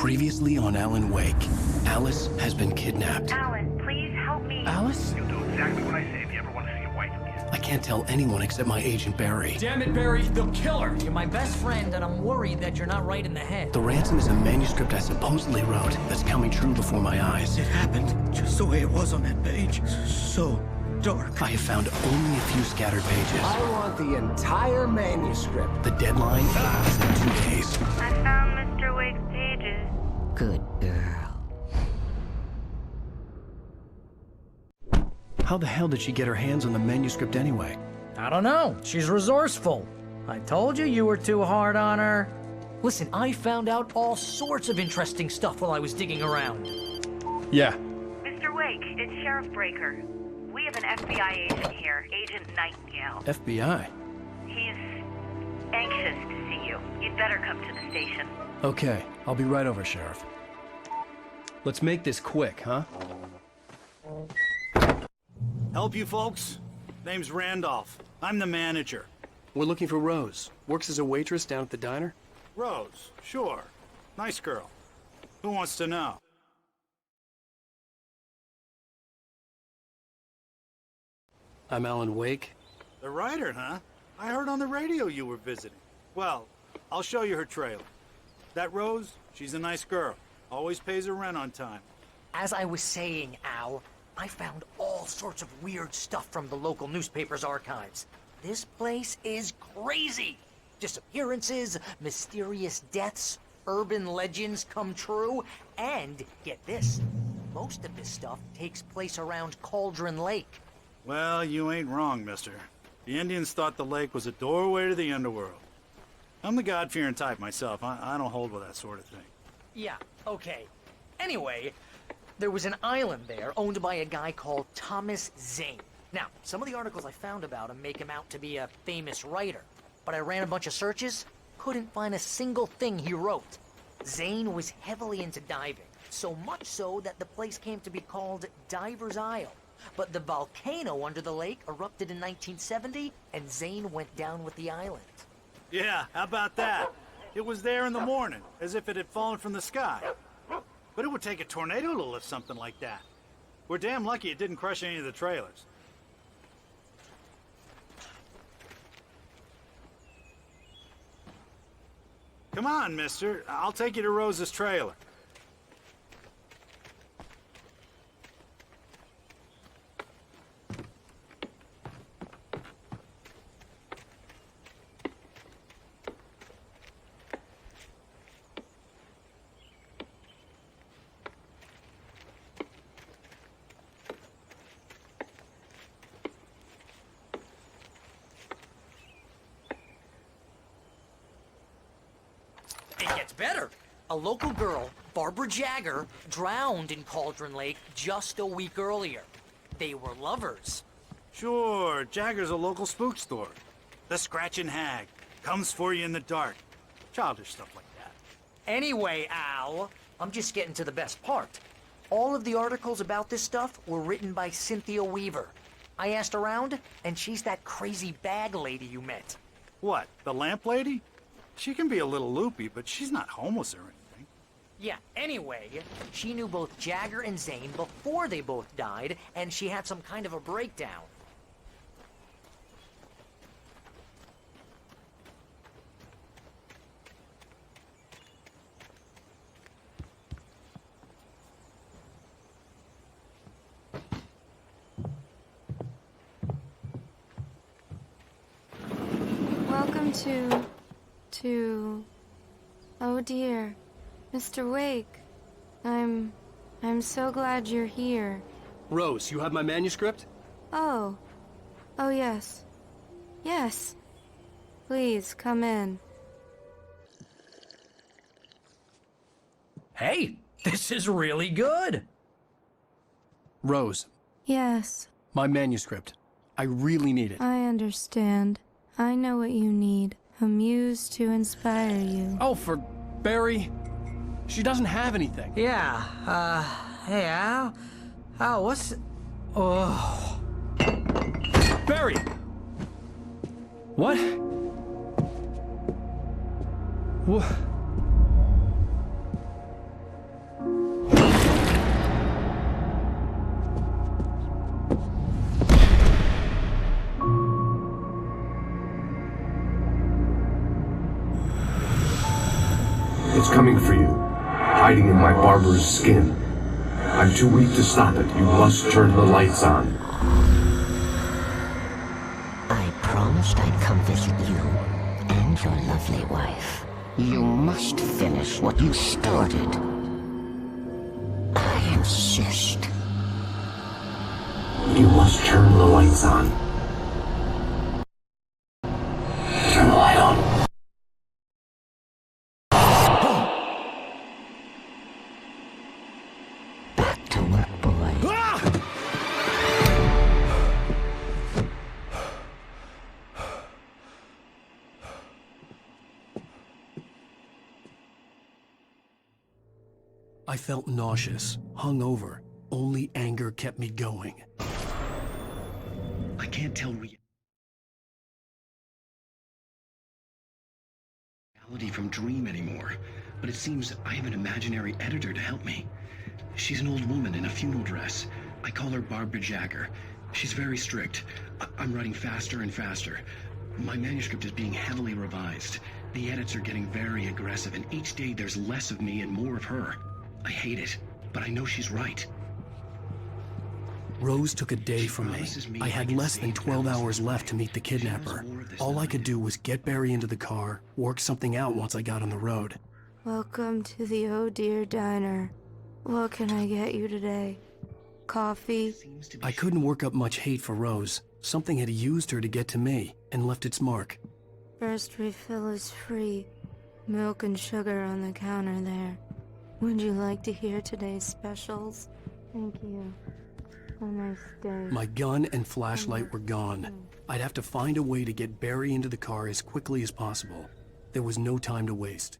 Previously on Alan Wake, Alice has been kidnapped. Alan, please help me. Alice? You'll do exactly what I say if you ever want to see your wife again. I can't tell anyone except my agent Barry. Damn it, Barry, they'll kill her! You're my best friend, and I'm worried that you're not right in the head. The ransom is a manuscript I supposedly wrote that's coming true before my eyes. It happened just the way it was on that page. So dark. I have found only a few scattered pages. I want the entire manuscript. The deadline is in 2 days. I found Mr. Wake's pages. Good girl. How the hell did she get her hands on the manuscript anyway? I don't know. She's resourceful. I told you were too hard on her. Listen, I found out all sorts of interesting stuff while I was digging around. Yeah. Mr. Wake, it's Sheriff Breaker. We have an FBI agent here, Agent Nightingale. FBI? He's anxious to see you. You'd better come to the station. Okay, I'll be right over, Sheriff. Let's make this quick, huh? Help you folks? Name's Randolph. I'm the manager. We're looking for Rose. Works as a waitress down at the diner. Rose, sure. Nice girl. Who wants to know? I'm Alan Wake. The writer, huh? I heard on the radio you were visiting. Well, I'll show you her trailer. That Rose, she's a nice girl. Always pays her rent on time. As I was saying, Al, I found all sorts of weird stuff from the local newspaper's archives. This place is crazy. Disappearances, mysterious deaths, urban legends come true, and get this, most of this stuff takes place around Cauldron Lake. Well, you ain't wrong, mister. The Indians thought the lake was a doorway to the underworld. I'm the God-fearing type myself. I don't hold with that sort of thing. Yeah, okay. Anyway, there was an island there owned by a guy called Thomas Zane. Now, some of the articles I found about him make him out to be a famous writer, but I ran a bunch of searches, couldn't find a single thing he wrote. Zane was heavily into diving, so much so that the place came to be called Diver's Isle. But the volcano under the lake erupted in 1970, and Zane went down with the island. Yeah, how about that? It was there in the morning, as if it had fallen from the sky. But it would take a tornado to lift something like that. We're damn lucky it didn't crush any of the trailers. Come on, mister. I'll take you to Rose's trailer. It gets better. A local girl, Barbara Jagger, drowned in Cauldron Lake just a week earlier. They were lovers. Sure, Jagger's a local spook store. The Scratching Hag. Comes for you in the dark. Childish stuff like that. Anyway, Al, I'm just getting to the best part. All of the articles about this stuff were written by Cynthia Weaver. I asked around, and she's that crazy bag lady you met. What, the lamp lady? She can be a little loopy, but she's not homeless or anything. Yeah, anyway, she knew both Jagger and Zane before they both died, and she had some kind of a breakdown. Welcome to... Oh dear, Mr. Wake. I'm so glad you're here. Rose, you have my manuscript? Oh. Oh yes. Yes. Please, come in. Hey, this is really good. Rose, Yes, my manuscript. I really need it. I understand. I know what you need. A muse to inspire you. Oh, for Barry. She doesn't have anything. Yeah, hey, Al? Al, what's... Oh... Barry! What? It's coming for you, hiding in my barber's skin. I'm too weak to stop it. You must turn the lights on. I promised I'd come visit you and your lovely wife. You must finish what you started. I insist. You must turn the lights on. Turn the light on. Back to work, boy. I felt nauseous, hungover. Only anger kept me going. I can't tell reality from dream anymore, but it seems I have an imaginary editor to help me. She's an old woman in a funeral dress. I call her Barbara Jagger. She's very strict. I'm writing faster and faster. My manuscript is being heavily revised. The edits are getting very aggressive, and each day there's less of me and more of her. I hate it, but I know she's right. Rose took a day from me. I had less than 12 hours left to meet the kidnapper. All I could do was get Barry into the car, work something out once I got on the road. Welcome to the Oh Dear Diner. What can I get you today? Coffee? I couldn't work up much hate for Rose. Something had used her to get to me, and left its mark. First refill is free. Milk and sugar on the counter there. Would you like to hear today's specials? Thank you. Have a nice day. My gun and flashlight were gone. I'd have to find a way to get Barry into the car as quickly as possible. There was no time to waste.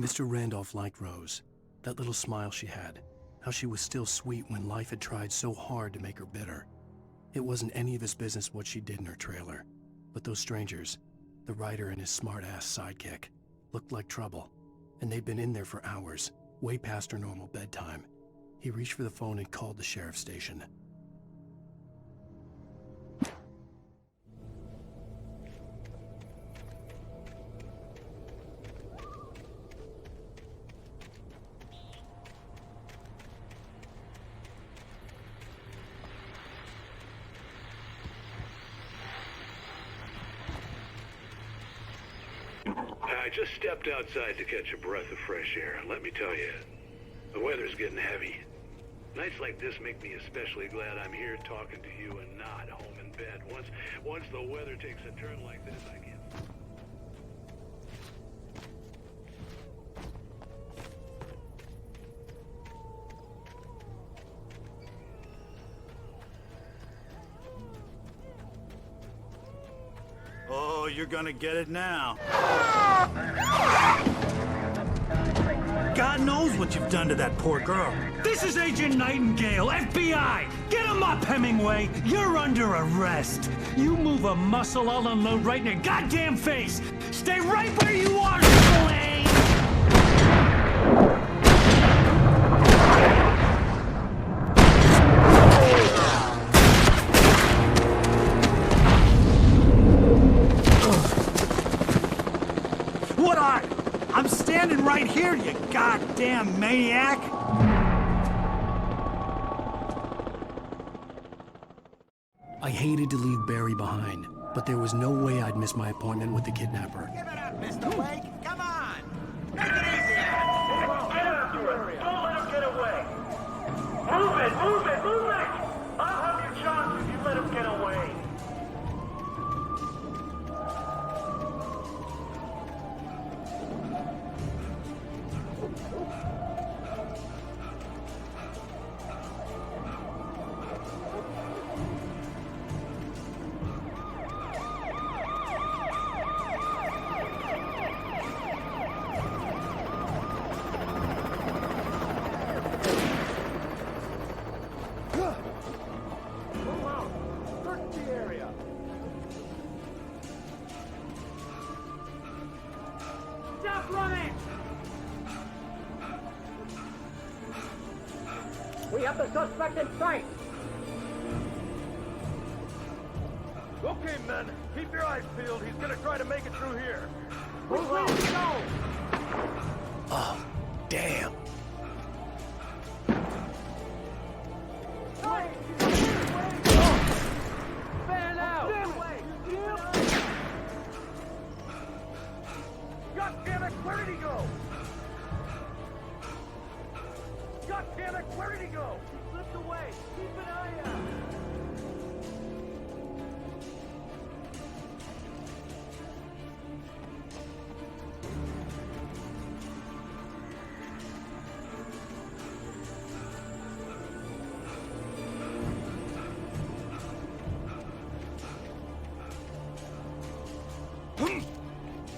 Mr. Randolph liked Rose. That little smile she had. How she was still sweet when life had tried so hard to make her bitter. It wasn't any of his business what she did in her trailer. But those strangers, the writer and his smart-ass sidekick, looked like trouble. And they'd been in there for hours, way past her normal bedtime. He reached for the phone and called the sheriff's station. I just stepped outside to catch a breath of fresh air, and let me tell you, the weather's getting heavy. Nights like this make me especially glad I'm here talking to you and not home in bed. Once the weather takes a turn like this, I can't... Oh, you're gonna get it now. God knows what you've done to that poor girl. This is Agent Nightingale, FBI! Get him up, Hemingway! You're under arrest! You move a muscle, I'll unload right in your goddamn face! Stay right where you are, Spillane! What are you? I'm standing right here, you goddamn maniac! I hated to leave Barry behind, but there was no way I'd miss my appointment with the kidnapper. Give it up, Mr. Wake! Come on! Take it easy on him! Get out of here! Don't let him get away! Move it! Move it! Move it! I'll have your chance if you let him get away! We have the suspect in sight! Okay, men, keep your eyes peeled. He's gonna try to make it through here. Which way to go? damn it, where did he go? God damn it, where did he go? He slipped away. Keep an eye out.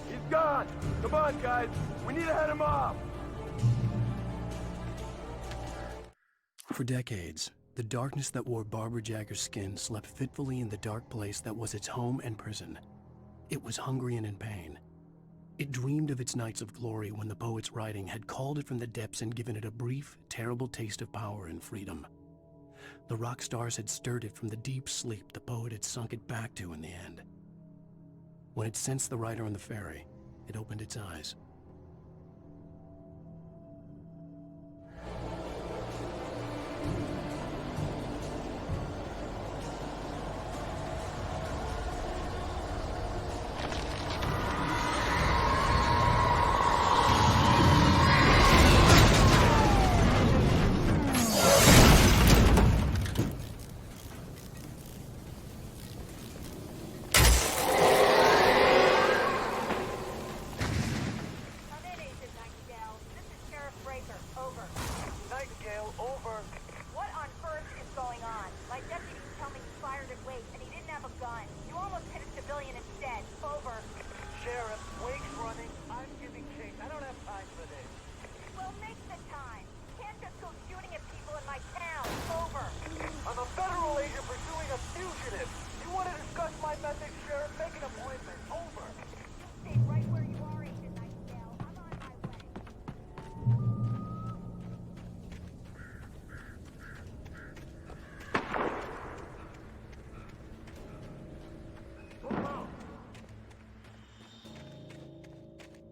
He's gone! Come on, guys! We need to head him off! For decades, the darkness that wore Barbara Jagger's skin slept fitfully in the dark place that was its home and prison. It was hungry and in pain. It dreamed of its nights of glory when the poet's writing had called it from the depths and given it a brief, terrible taste of power and freedom. The rock stars had stirred it from the deep sleep the poet had sunk it back to in the end. When it sensed the writer on the ferry, it opened its eyes.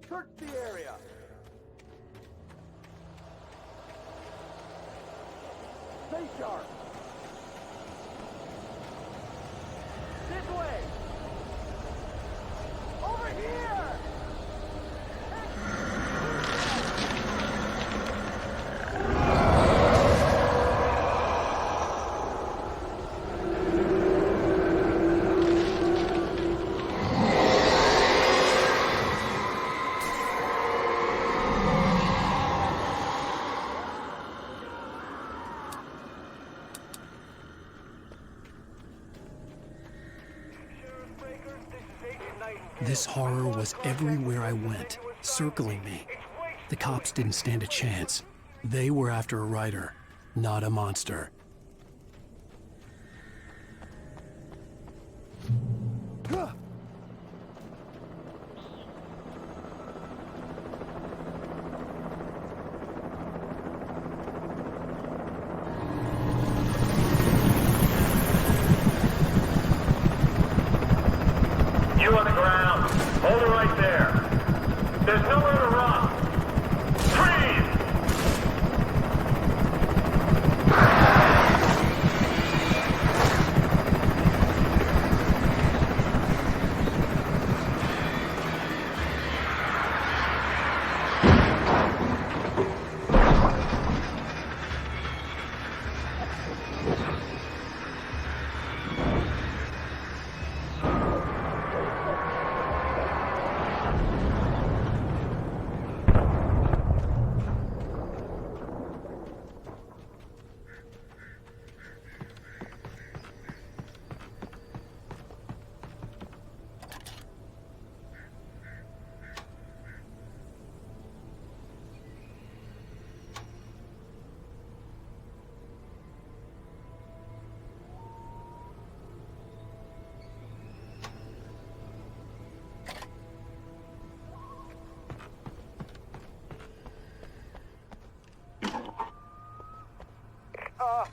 Search the area! Stay sharp! This way! Over here! This horror was everywhere I went, circling me. The cops didn't stand a chance. They were after a writer, not a monster. You on the ground. Hold it right there. There's nowhere to run. Freeze!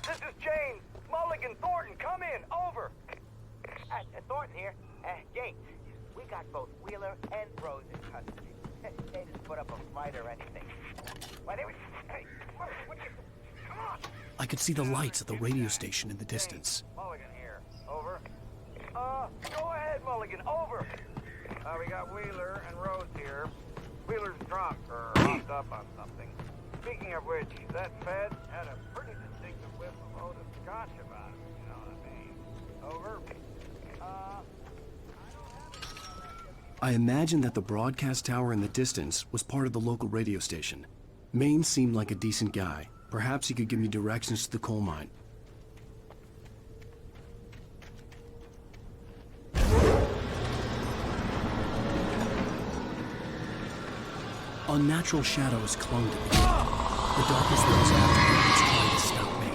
This is James. Mulligan, Thornton, come in. Over. Thornton here. James, we got both Wheeler and Rose in custody. They didn't put up a fight or anything. Why, they were... Hey, come on! I could see the lights of the radio station in the distance. Mulligan here. Over. Go ahead, Mulligan. Over. We got Wheeler and Rose here. Wheeler drunk or hopped up on something. Speaking of which, that Fed had a pretty distinctive whiff of Otis Scotch about him, you know what I mean? Over. I imagined that the broadcast tower in the distance was part of the local radio station. Maine seemed like a decent guy. Perhaps he could give me directions to the coal mine. Unnatural shadows clung to me. The darkness that was after me was trying to stop me.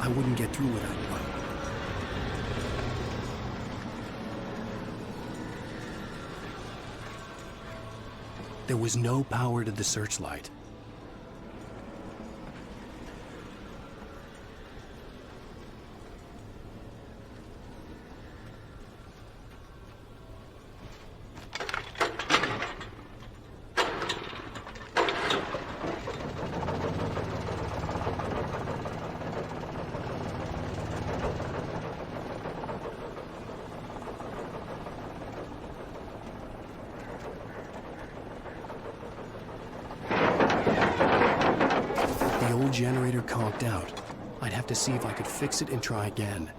I wouldn't get through without light. There was no power to the searchlight. The old generator conked out. I'd have to see if I could fix it and try again.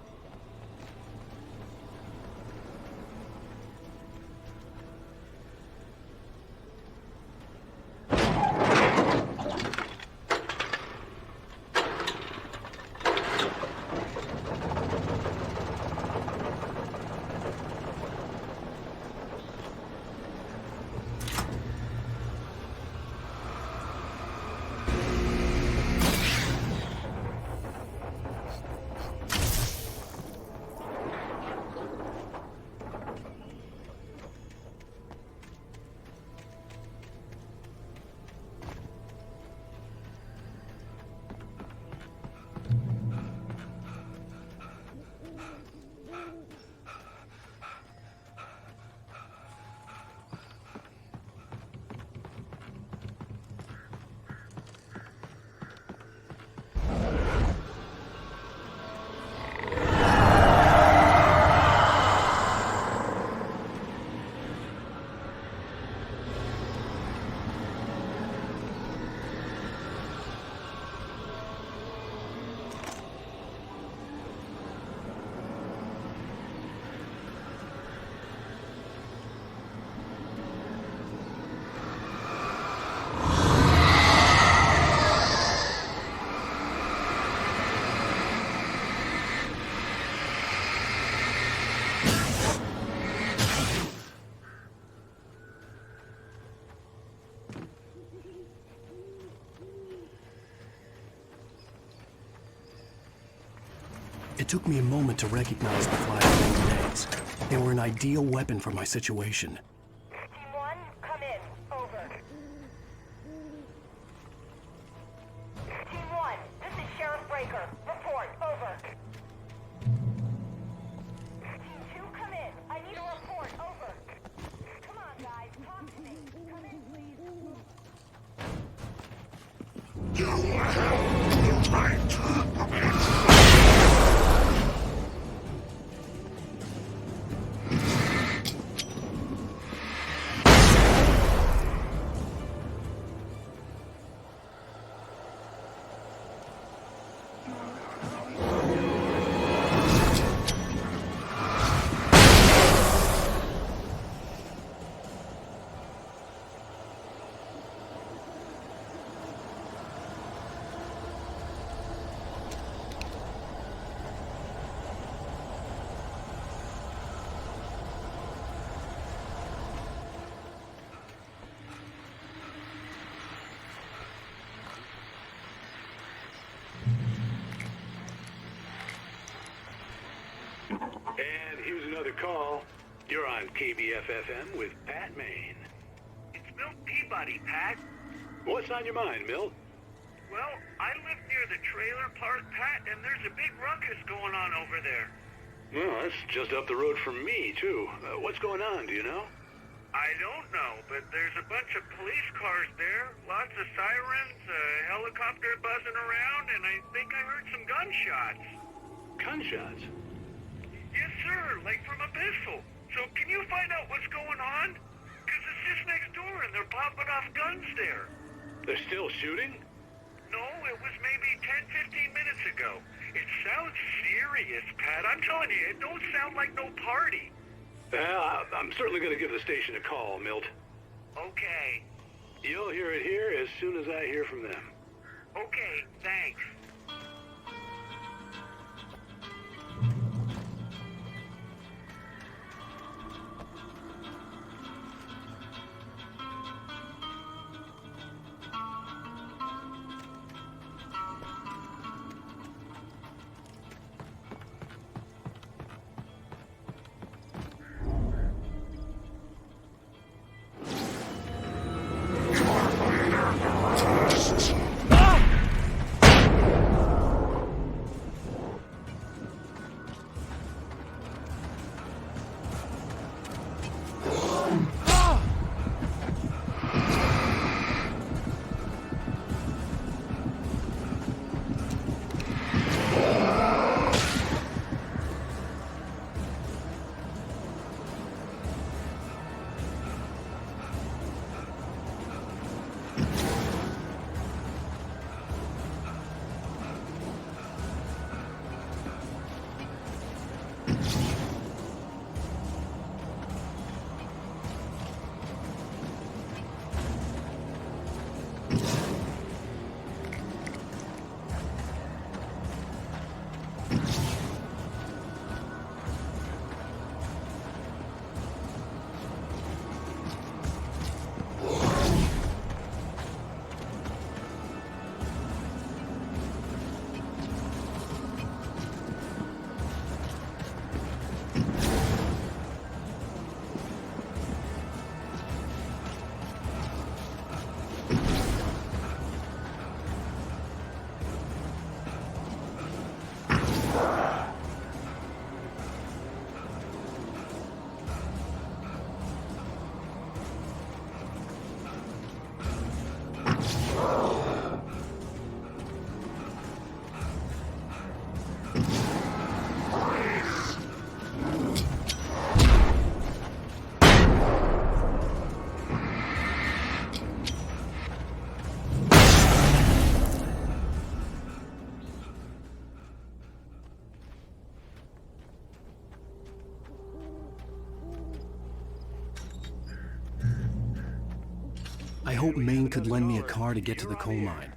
It took me a moment to recognize the flashbang grenades. They were an ideal weapon for my situation. Team 1, come in. Over. Team 1, this is Sheriff Breaker. Report. Over. Team 2, come in. I need a report. Over. Come on, guys. Talk to me. Come in, please. And here's another call. You're on KBF-FM with Pat Maine. It's Milt Peabody, Pat. What's on your mind, Milt? Well, I live near the trailer park, Pat, and there's a big ruckus going on over there. Well, that's just up the road from me, too. What's going on, do you know? I don't know, but there's a bunch of police cars there, lots of sirens, a helicopter buzzing around, and I think I heard some gunshots. Gunshots? Yes, sir, like from a pistol. So can you find out what's going on? Because the just next door and they're popping off guns there. They're still shooting? No, it was maybe 10, 15 minutes ago. It sounds serious, Pat. I'm telling you, it don't sound like no party. Well, I'm certainly going to give the station a call, Milt. Okay. You'll hear it here as soon as I hear from them. Okay, thanks. I hope Maine could lend me a car to get to the coal mine.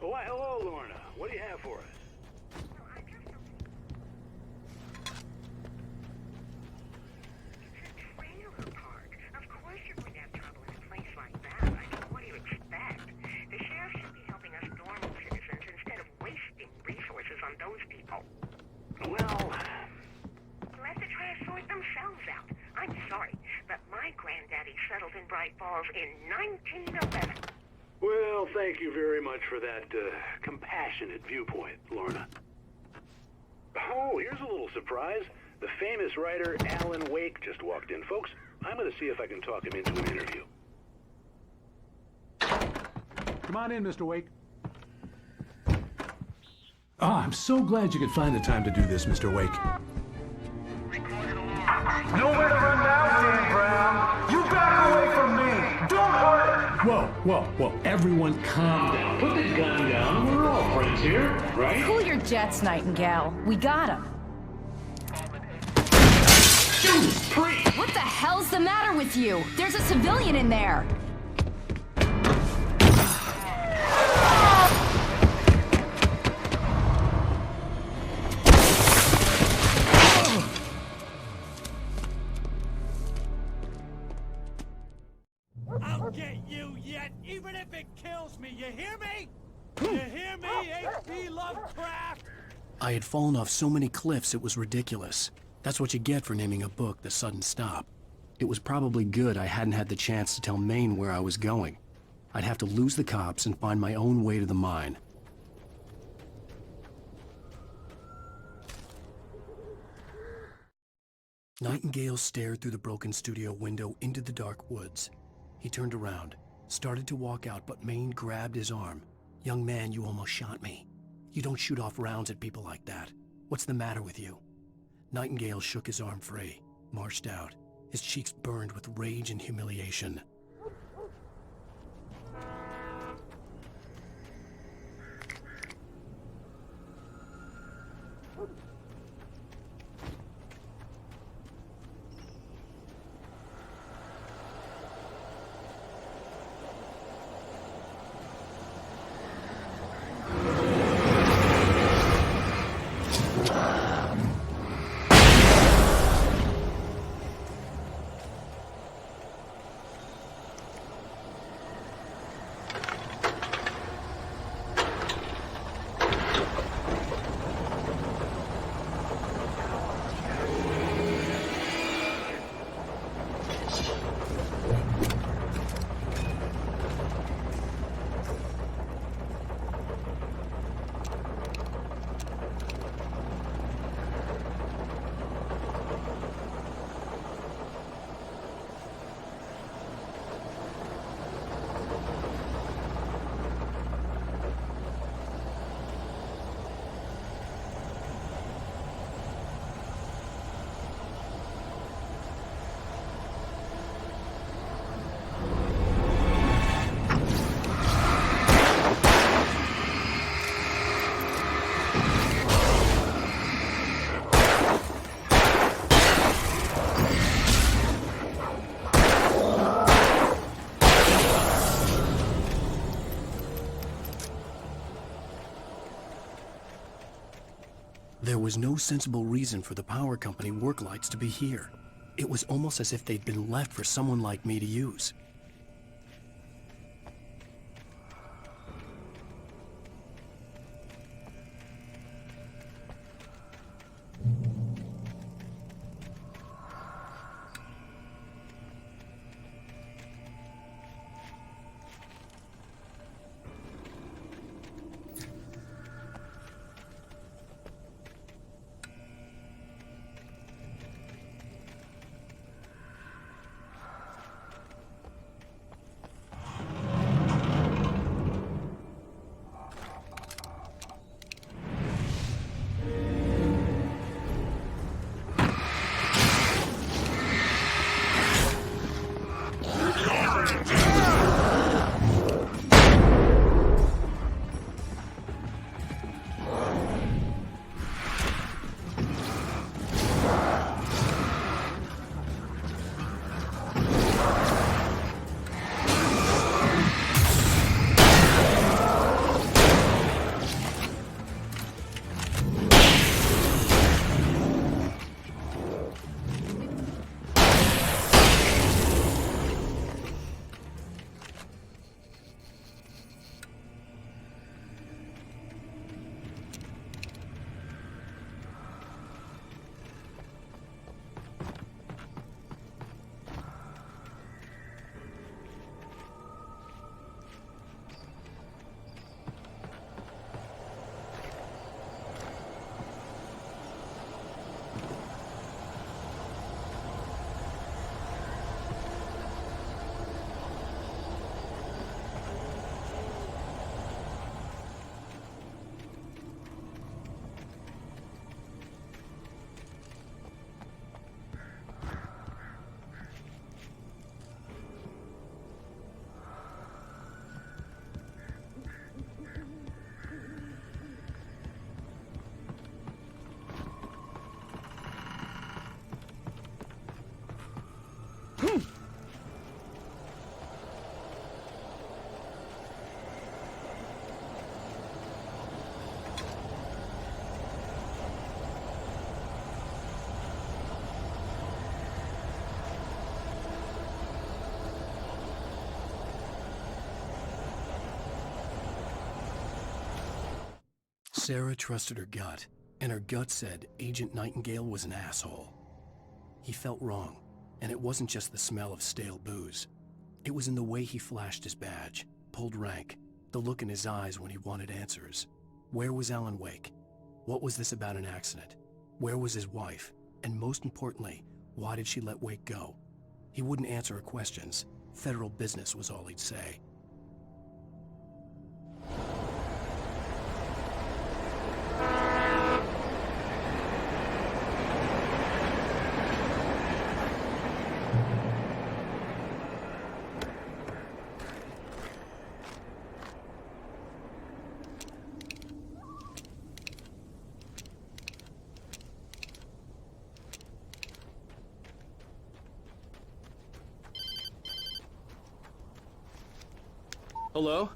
Why, hello, Lorna. What do you have for us? Well, thank you very much for that compassionate viewpoint, Lorna. Oh, here's a little surprise. The famous writer Alan Wake just walked in. Folks, I'm going to see if I can talk him into an interview. Come on in, Mr. Wake. Ah, I'm so glad you could find the time to do this, Mr. Wake. Nowhere to run now, Dan Brown. You back away from me. Don't hurt her. Whoa. Everyone calm down. Put the gun down. We're all friends here, right? Cool your jets, Nightingale. We got him. Judas Priest! What the hell's the matter with you? There's a civilian in there. I'll get you yet, even if it kills me. You hear me? You hear me, H.P. Lovecraft? I had fallen off so many cliffs it was ridiculous. That's what you get for naming a book The Sudden Stop. It was probably good I hadn't had the chance to tell Maine where I was going. I'd have to lose the cops and find my own way to the mine. Nightingale stared through the broken studio window into the dark woods. He turned around, started to walk out, but Maine grabbed his arm. "Young man, you almost shot me. You don't shoot off rounds at people like that. What's the matter with you?" Nightingale shook his arm free, marched out. His cheeks burned with rage and humiliation. There was no sensible reason for the power company work lights to be here. It was almost as if they'd been left for someone like me to use. Sarah trusted her gut, and her gut said Agent Nightingale was an asshole. He felt wrong, and it wasn't just the smell of stale booze. It was in the way he flashed his badge, pulled rank, the look in his eyes when he wanted answers. Where was Alan Wake? What was this about an accident? Where was his wife? And most importantly, why did she let Wake go? He wouldn't answer her questions. Federal business was all he'd say. Hello?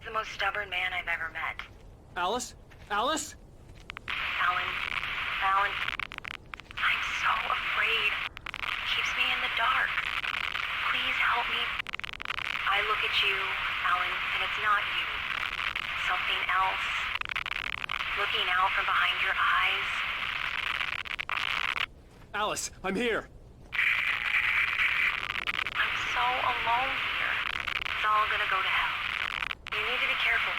The most stubborn man I've ever met. Alice? Alice? Alan, I'm so afraid. Keeps me in the dark. Please help me. I look at you, Alan, and it's not you. Something else. Looking out from behind your eyes. Alice, I'm here. I'm so alone here. It's all gonna go to hell. You need to be careful.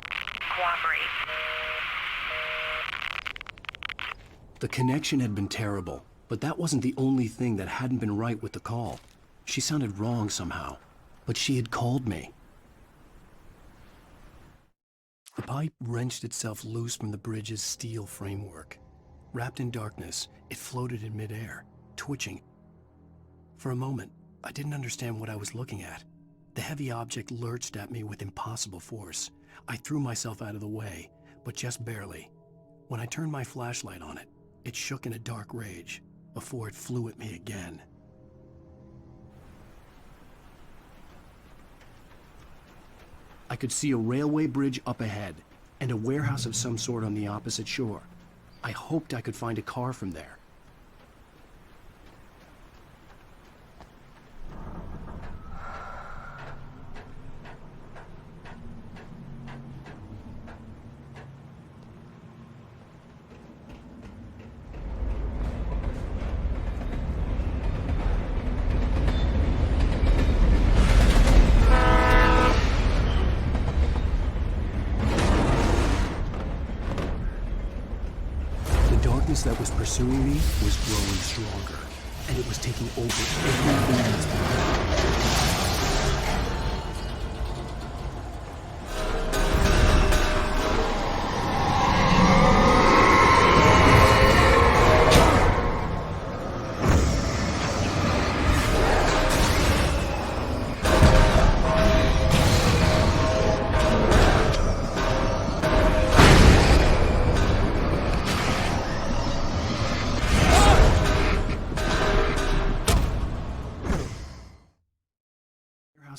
Cooperate. The connection had been terrible, but that wasn't the only thing that hadn't been right with the call. She sounded wrong somehow, but she had called me. The pipe wrenched itself loose from the bridge's steel framework. Wrapped in darkness, it floated in midair, twitching. For a moment, I didn't understand what I was looking at. The heavy object lurched at me with impossible force. I threw myself out of the way, but just barely. When I turned my flashlight on it, it shook in a dark rage before it flew at me again. I could see a railway bridge up ahead and a warehouse of some sort on the opposite shore. I hoped I could find a car from there. That was pursuing me was growing stronger, and it was taking over everything that's behind.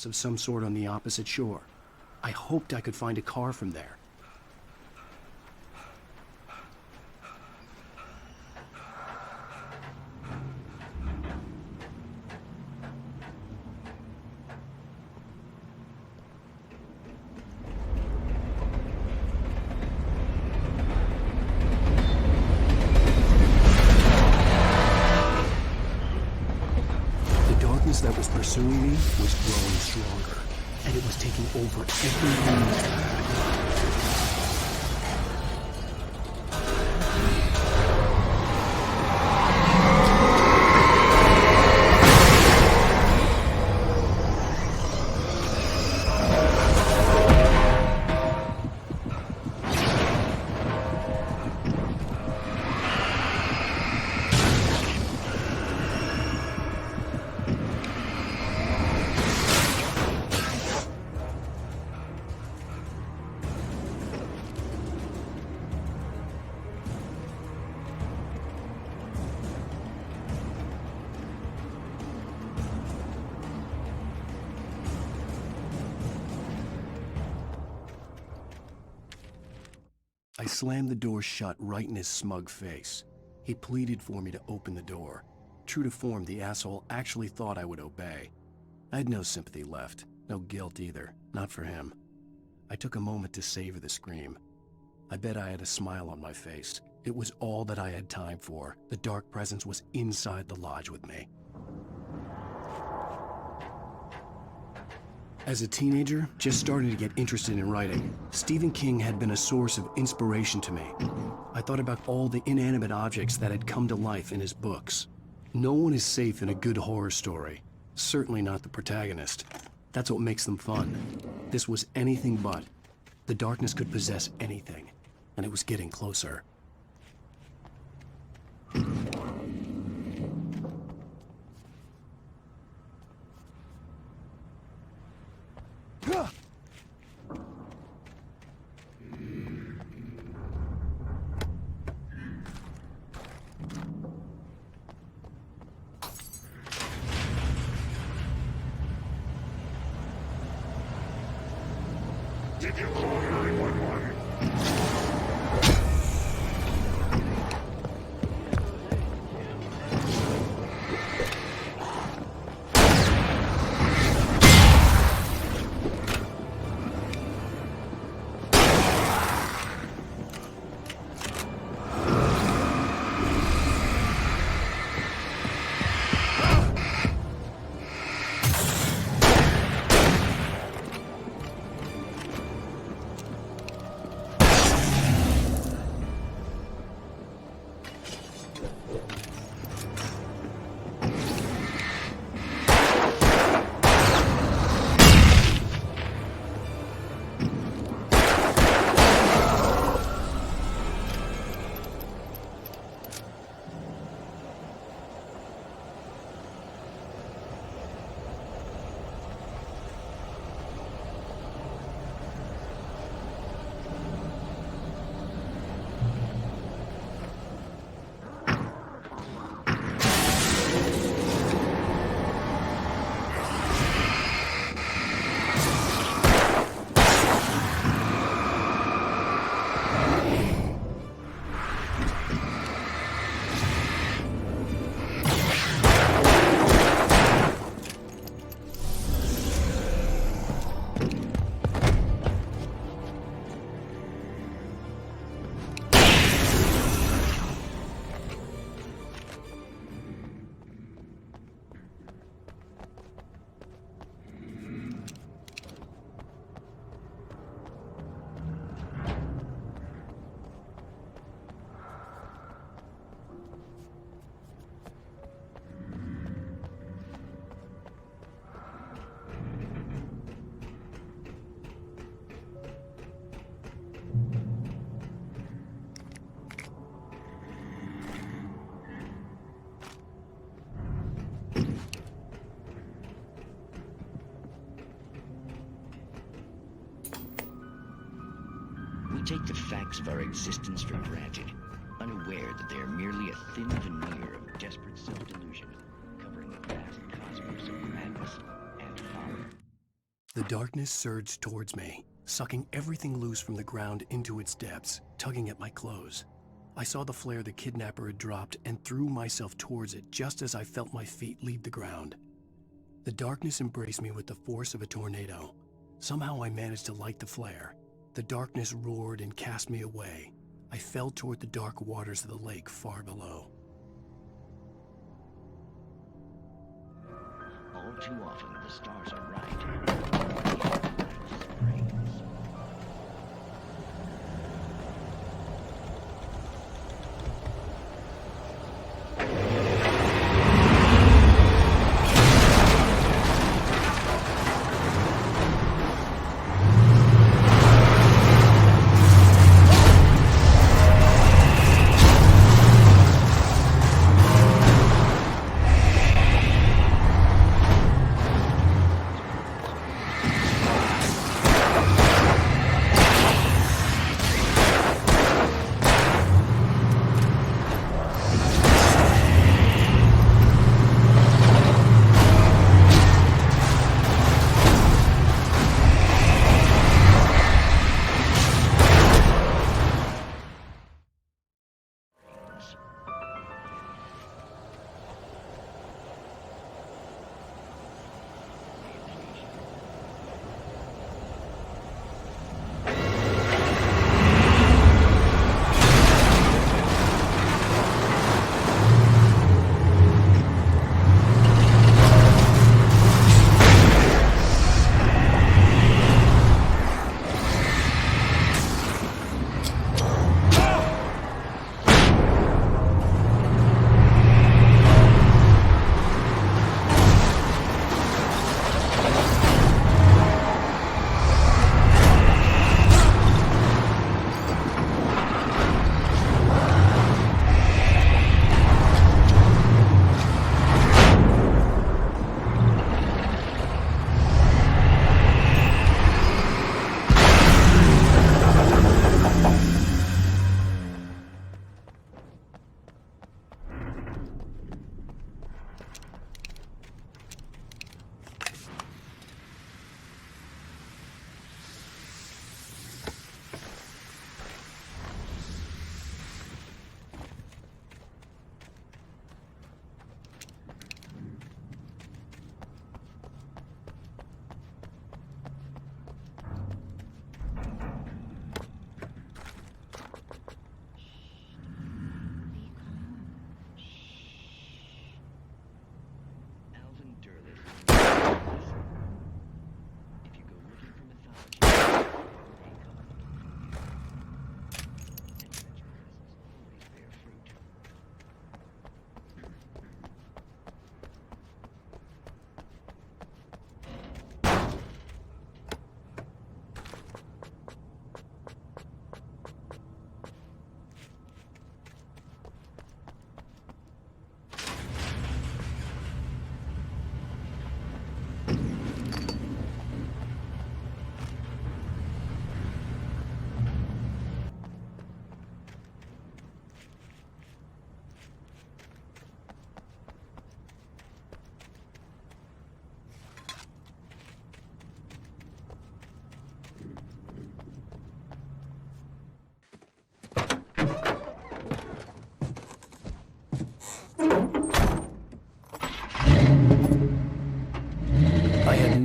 Of some sort on the opposite shore. I hoped I could find a car from there. That was pursuing me was growing stronger, and it was taking over everything that's behind. I slammed the door shut right in his smug face. He pleaded for me to open the door. True to form, the asshole actually thought I would obey. I had no sympathy left, no guilt either, not for him. I took a moment to savor the scream. I bet I had a smile on my face. It was all that I had time for. The dark presence was inside the lodge with me. As a teenager, just starting to get interested in writing, Stephen King had been a source of inspiration to me. I thought about all the inanimate objects that had come to life in his books. No one is safe in a good horror story. Certainly not the protagonist. That's what makes them fun. This was anything but. The darkness could possess anything, and it was getting closer. Did you call 911? We take the facts of our existence for granted, unaware that they are merely a thin veneer of desperate self-delusion, covering the vast cosmos of madness and folly. The darkness surged towards me, sucking everything loose from the ground into its depths, tugging at my clothes. I saw the flare the kidnapper had dropped and threw myself towards it just as I felt my feet leave the ground. The darkness embraced me with the force of a tornado. Somehow I managed to light the flare. The darkness roared and cast me away. I fell toward the dark waters of the lake far below. All too often, the stars are right.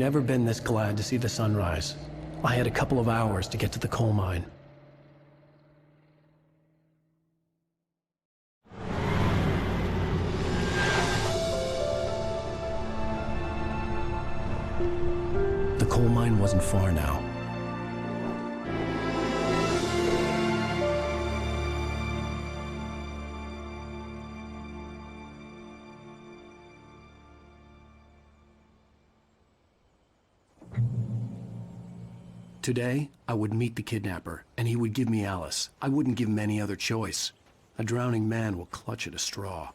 never been this glad to see the sunrise. I had a couple of hours to get to the coal mine. The coal mine wasn't far now. Today, I would meet the kidnapper, and he would give me Alice. I wouldn't give him any other choice. A drowning man will clutch at a straw.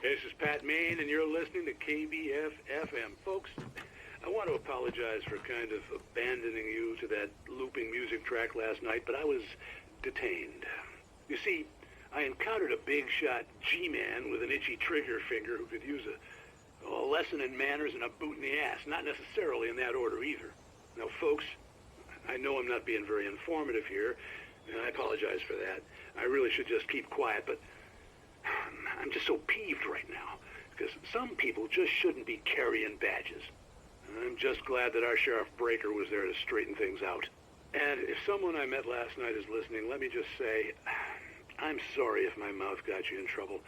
This is Pat Main, and you're listening to KBF-FM. Folks, I want to apologize for kind of abandoning you to that looping music track last night, but I was detained. You see, I encountered a big-shot G-man with an itchy trigger finger who could use a lesson in manners and a boot in the ass, not necessarily in that order either. Now, folks, I know I'm not being very informative here, and I apologize for that. I really should just keep quiet, but I'm just so peeved right now, because some people just shouldn't be carrying badges. I'm just glad that our Sheriff Breaker was there to straighten things out. And if someone I met last night is listening, let me just say, I'm sorry if my mouth got you in trouble.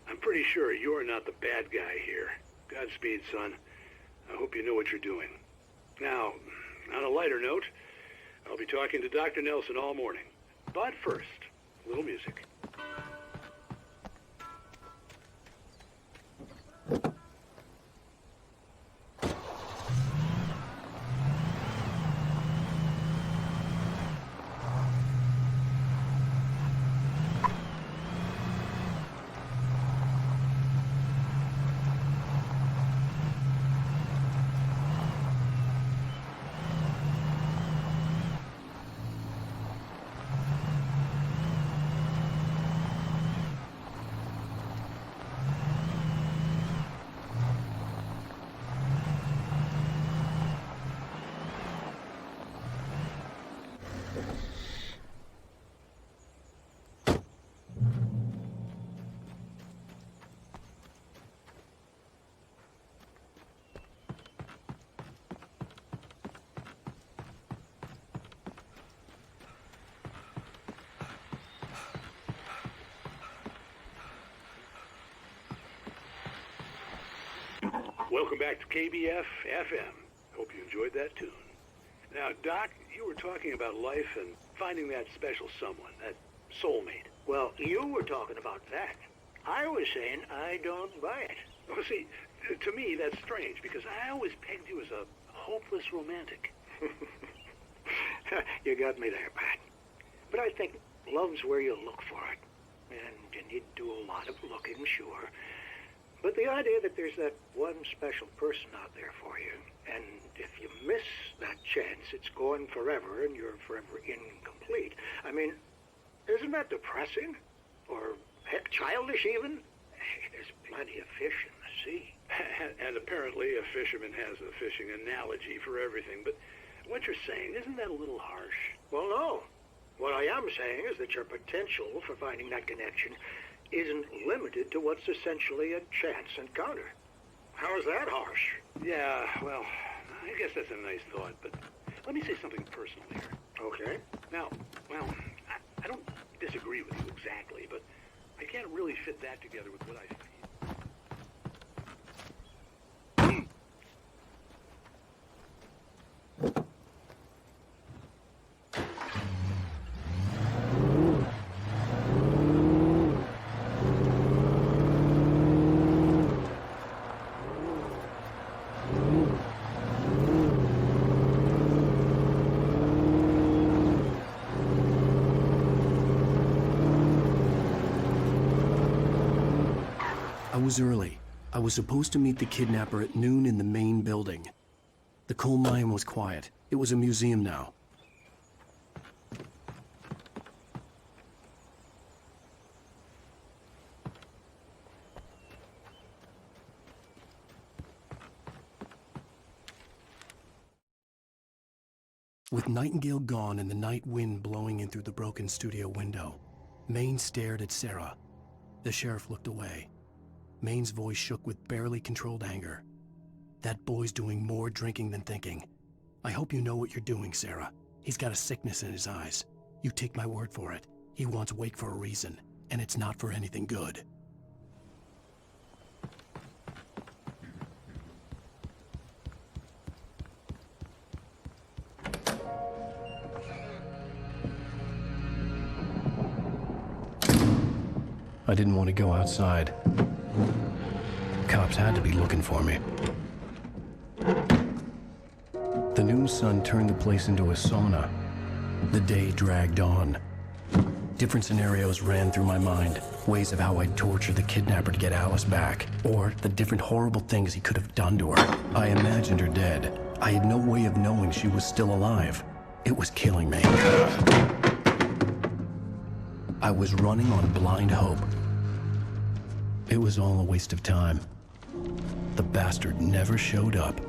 I'm pretty sure you're not the bad guy here. Godspeed, son. I hope you know what you're doing. Now, on a lighter note, I'll be talking to Dr. Nelson all morning. But first, a little music. Welcome back to KBF FM. Hope you enjoyed that tune. Now, Doc, you were talking about life and finding that special someone, that soulmate. Well, you were talking about that. I was saying I don't buy it. Well, see, to me, that's strange, because I always pegged you as a hopeless romantic. You got me there, Pat. But I think love's where you look for it. And you need to do a lot of looking, sure. But the idea that there's that one special person out there for you, and if you miss that chance, it's gone forever, and you're forever incomplete. I mean, isn't that depressing? Or, heck, childish even? There's plenty of fish in the sea. And apparently a fisherman has a fishing analogy for everything, but what you're saying, isn't that a little harsh? Well, no. What I am saying is that your potential for finding that connection isn't limited to what's essentially a chance encounter. How is that harsh? Yeah, well, I guess that's a nice thought, but let me say something personal here. Okay. Now, well, I don't disagree with you exactly, but I can't really fit that together with what I feel. I was early. I was supposed to meet the kidnapper at noon in the main building. The coal mine was quiet. It was a museum now. With Nightingale gone and the night wind blowing in through the broken studio window, Maine stared at Sarah. The sheriff looked away. Maine's voice shook with barely controlled anger. That boy's doing more drinking than thinking. I hope you know what you're doing, Sarah. He's got a sickness in his eyes. You take my word for it. He wants Wake for a reason, and it's not for anything good. I didn't want to go outside. Cops had to be looking for me. The noon sun turned the place into a sauna. The day dragged on. Different scenarios ran through my mind. Ways of how I'd torture the kidnapper to get Alice back. Or the different horrible things he could have done to her. I imagined her dead. I had no way of knowing she was still alive. It was killing me. I was running on blind hope. It was all a waste of time. The bastard never showed up.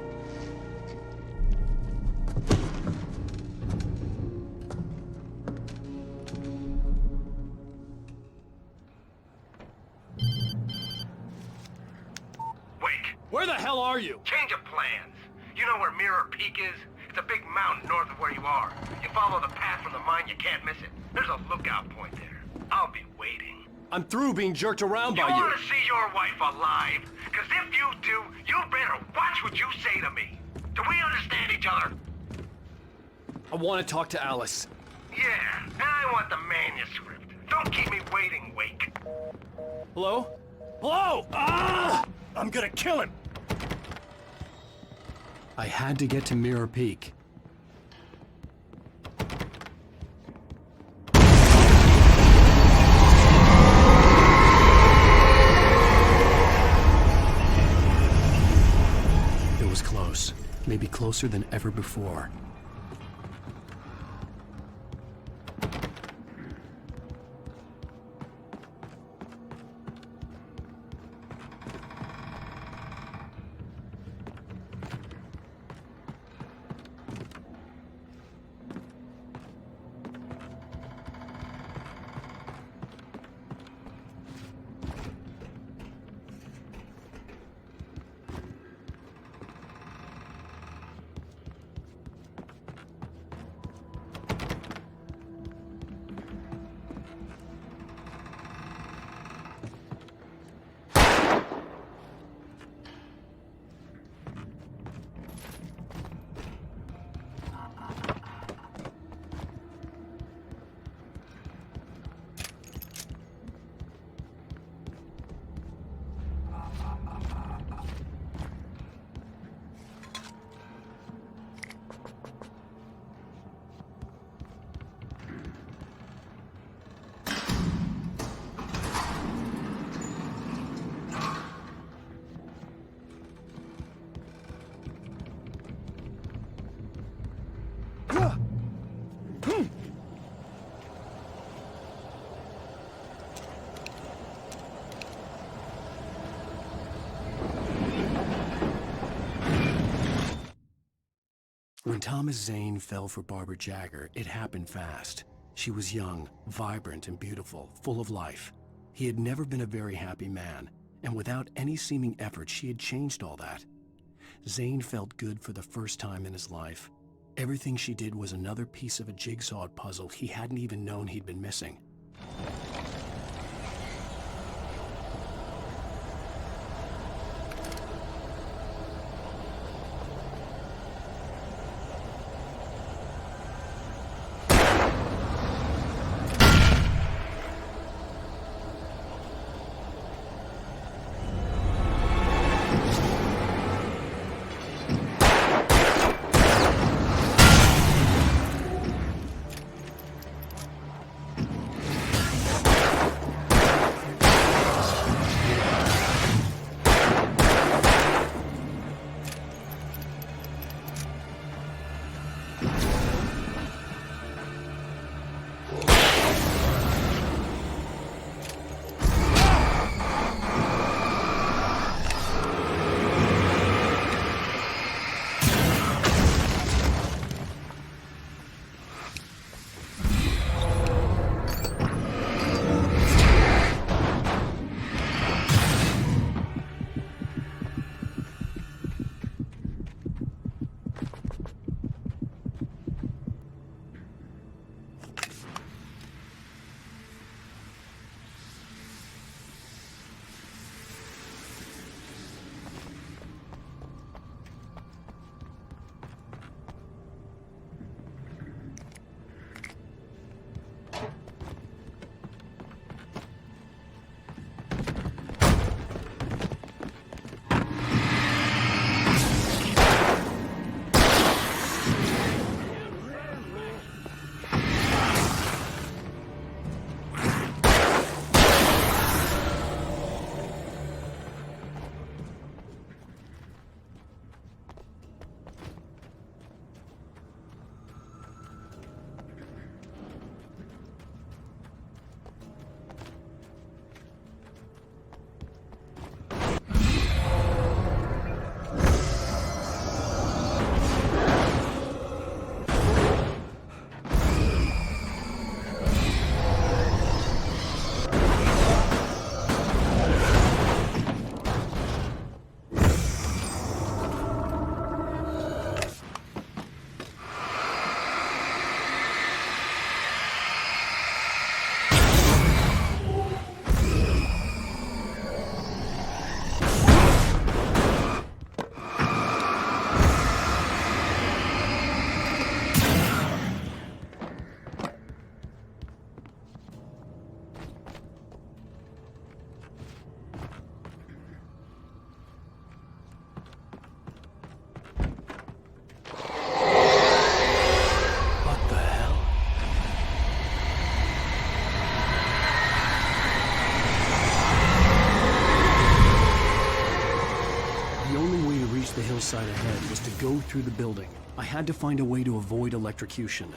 Wake! Where the hell are you? Change of plans. You know where Mirror Peak is? It's a big mountain north of where you are. You follow the path from the mine, you can't miss it. There's a lookout point there. I'll be waiting. I'm through being jerked around by you. You want to see your wife alive? Because if you do, you better watch what you say to me. Do we understand each other? I want to talk to Alice. Yeah, and I want the manuscript. Don't keep me waiting, Wake. Hello? Hello! Ah! I'm gonna kill him! I had to get to Mirror Peak. It was close. Maybe closer than ever before. When Thomas Zane fell for Barbara Jagger, it happened fast. She was young, vibrant, and beautiful, full of life. He had never been a very happy man, and without any seeming effort, she had changed all that. Zane felt good for the first time in his life. Everything she did was another piece of a jigsaw puzzle he hadn't even known he'd been missing. The hillside ahead was to go through the building. I had to find a way to avoid electrocution.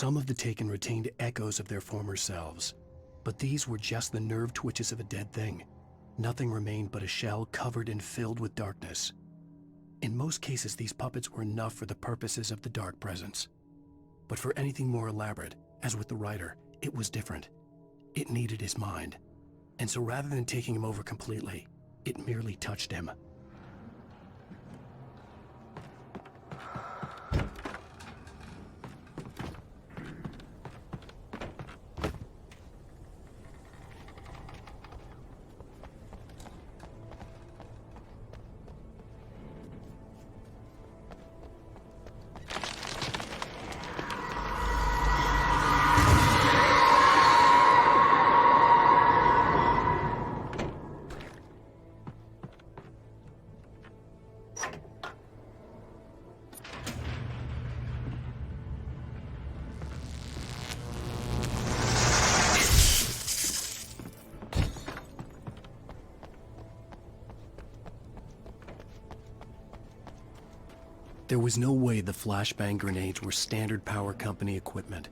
Some of the taken retained echoes of their former selves, but these were just the nerve twitches of a dead thing. Nothing remained but a shell covered and filled with darkness. In most cases, these puppets were enough for the purposes of the dark presence. But for anything more elaborate, as with the writer, it was different. It needed his mind. And so rather than taking him over completely, it merely touched him. There was no way the flashbang grenades were standard power company equipment.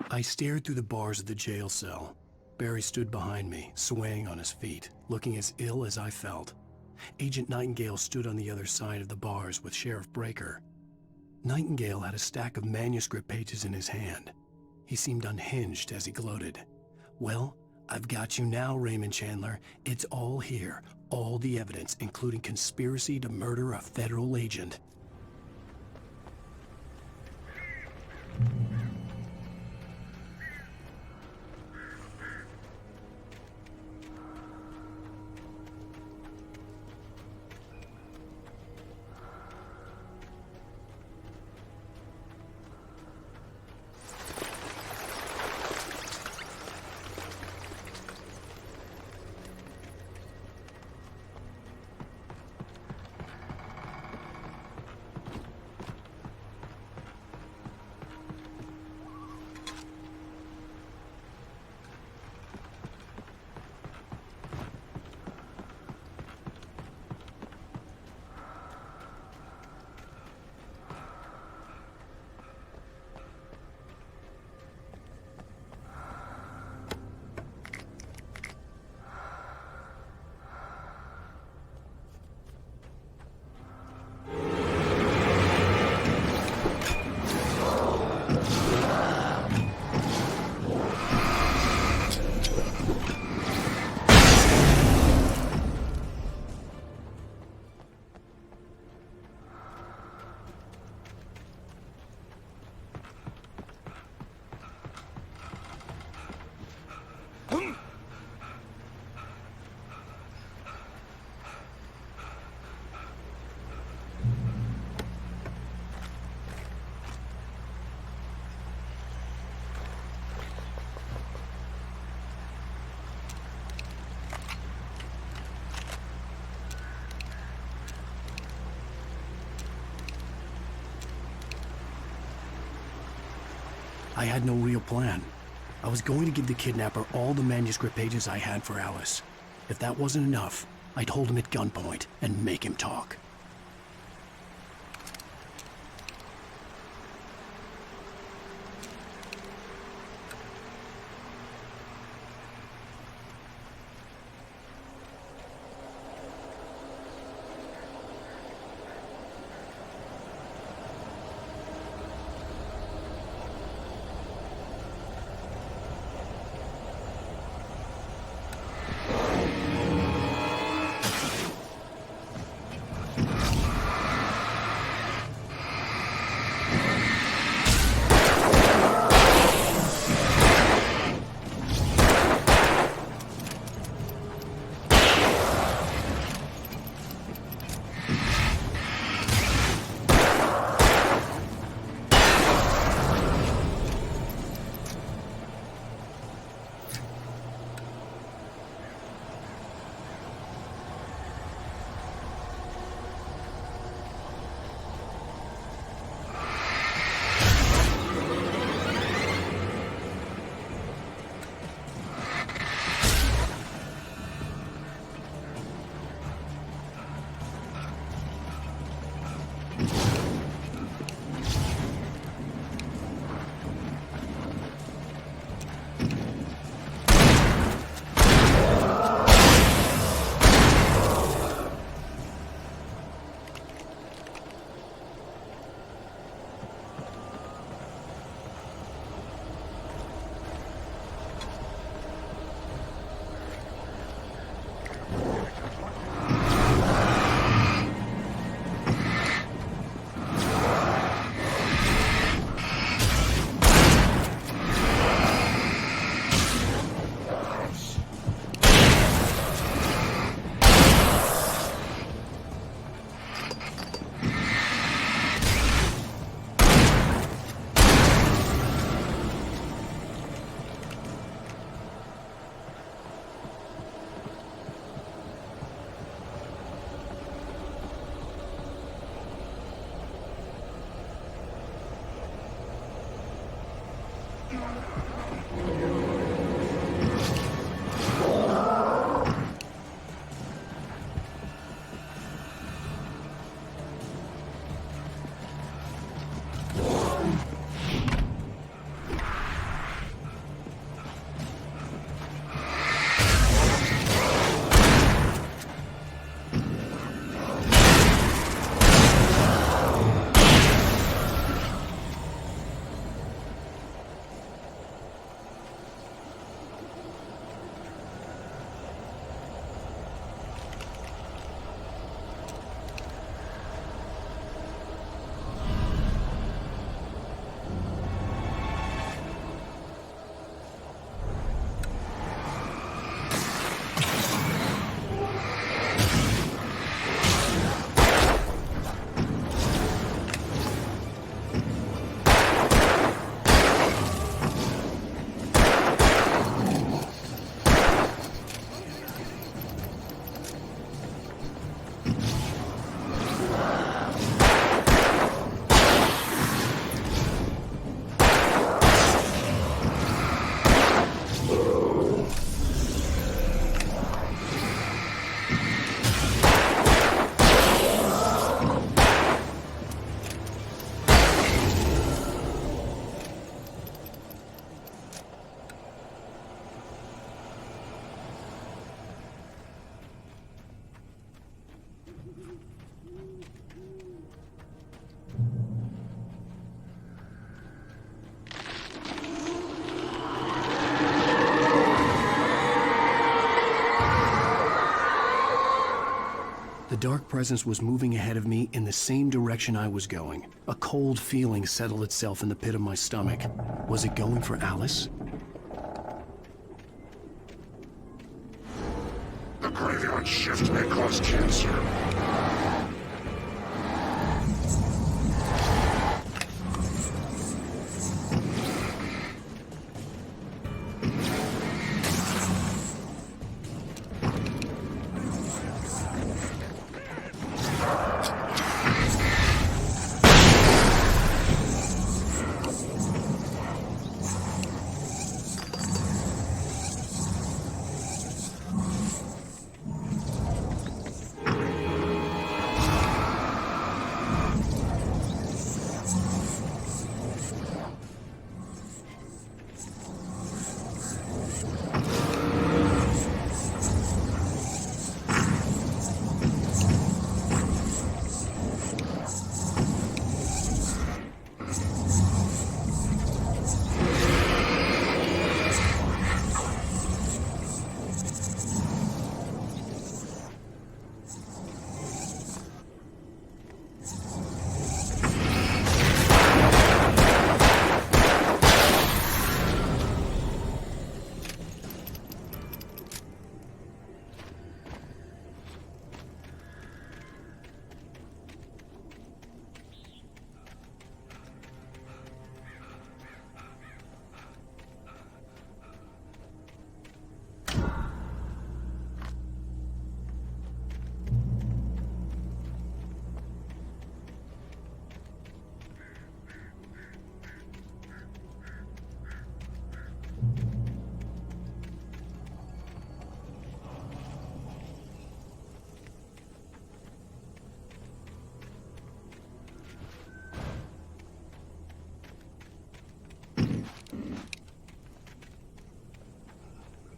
I stared through the bars of the jail cell. Barry stood behind me, swaying on his feet, looking as ill as I felt. Agent Nightingale stood on the other side of the bars with Sheriff Breaker. Nightingale had a stack of manuscript pages in his hand. He seemed unhinged as he gloated. "Well, I've got you now, Raymond Chandler. It's all here. All the evidence, including conspiracy to murder a federal agent." I had no real plan. I was going to give the kidnapper all the manuscript pages I had for Alice. If that wasn't enough, I'd hold him at gunpoint and make him talk. The dark presence was moving ahead of me in the same direction I was going. A cold feeling settled itself in the pit of my stomach. Was it going for Alice? The graveyard shift may cause cancer.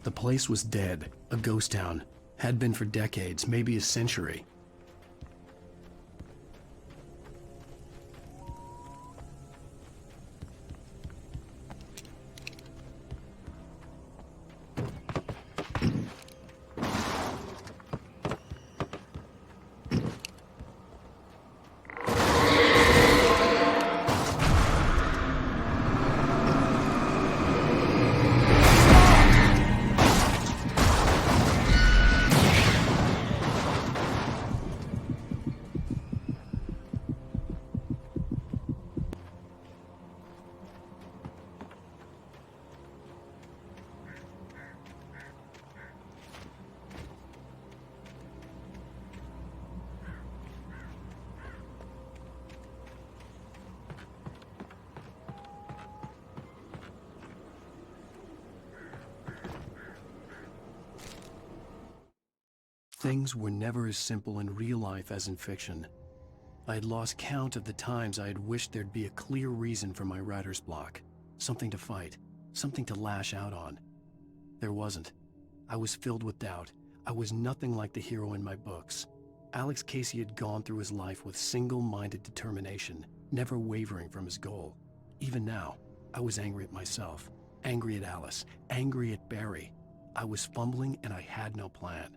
The place was dead, a ghost town. Had been for decades, maybe a century. Things were never as simple in real life as in fiction. I had lost count of the times I had wished there'd be a clear reason for my writer's block. Something to fight, something to lash out on. There wasn't. I was filled with doubt. I was nothing like the hero in my books. Alex Casey had gone through his life with single-minded determination, never wavering from his goal. Even now, I was angry at myself, angry at Alice, angry at Barry. I was fumbling and I had no plan.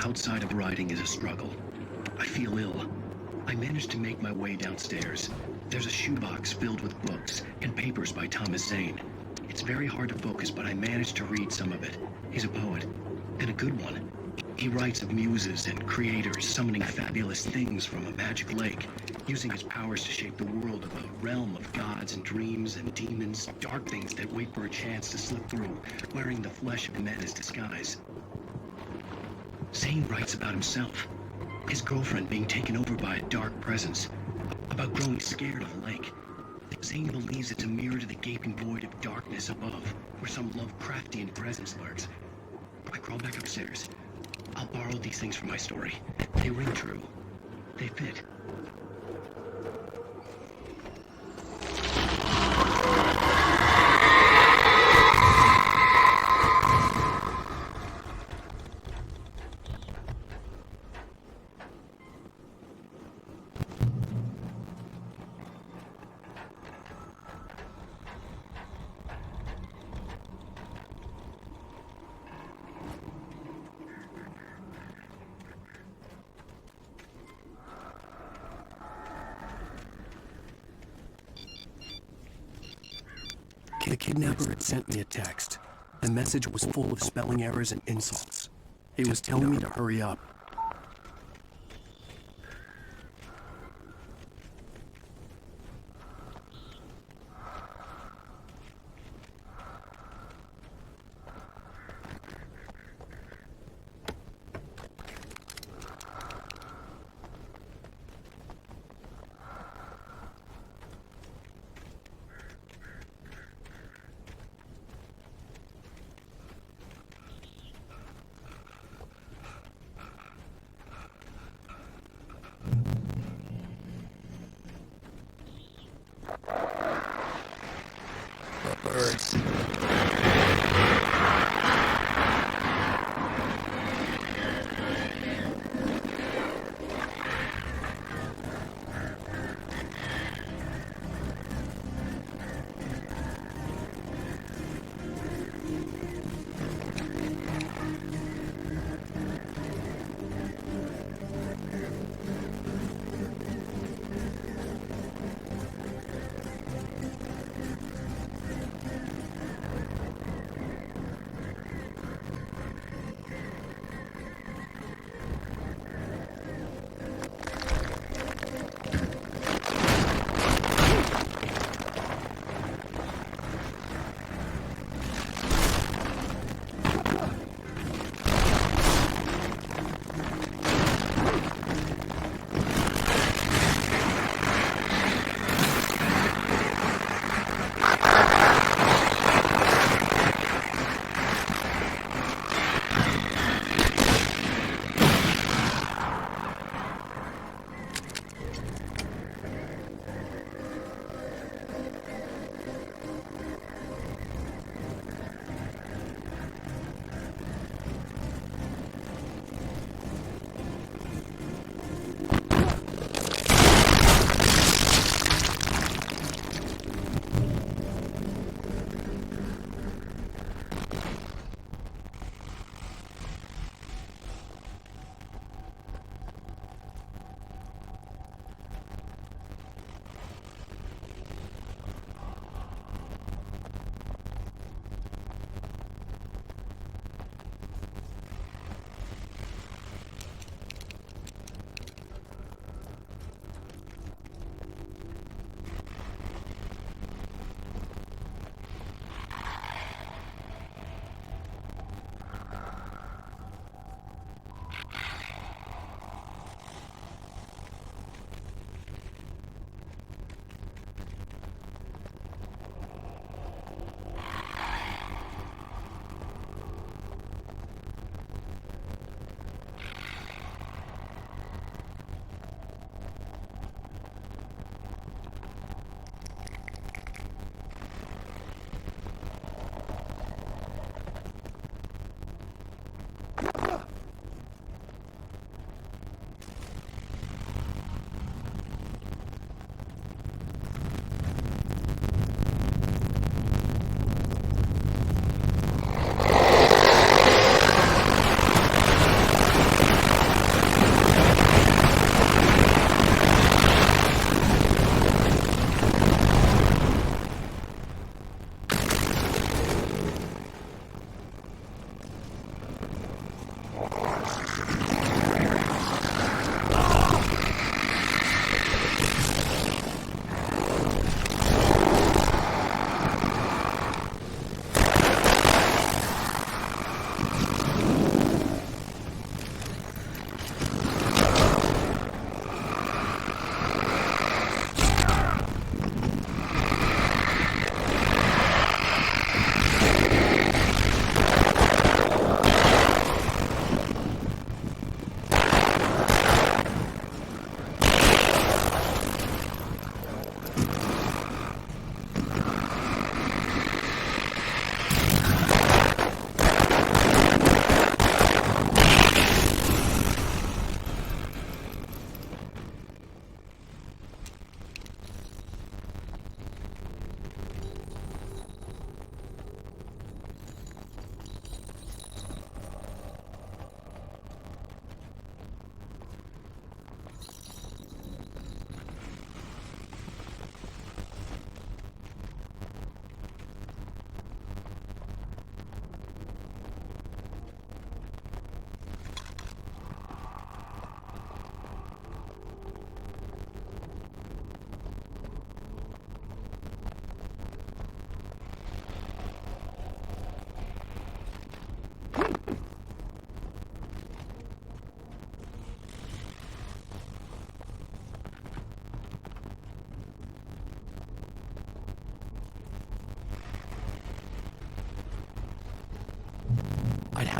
outside of writing is a struggle. I feel ill. I managed to make my way downstairs. There's a shoebox filled with books and papers by Thomas Zane. It's very hard to focus, but I managed to read some of it. He's a poet, and a good one. He writes of muses and creators summoning fabulous things from a magic lake, using his powers to shape the world of a realm of gods and dreams and demons, dark things that wait for a chance to slip through, wearing the flesh of men as disguise. Zane writes about himself, his girlfriend being taken over by a dark presence, about growing scared of a lake. Zane believes it's a mirror to the gaping void of darkness above, where some Lovecraftian presence lurks. I crawl back upstairs. I'll borrow these things from my story. They ring true. They fit. The kidnapper had sent me a text. The message was full of spelling errors and insults. He was telling me to hurry up.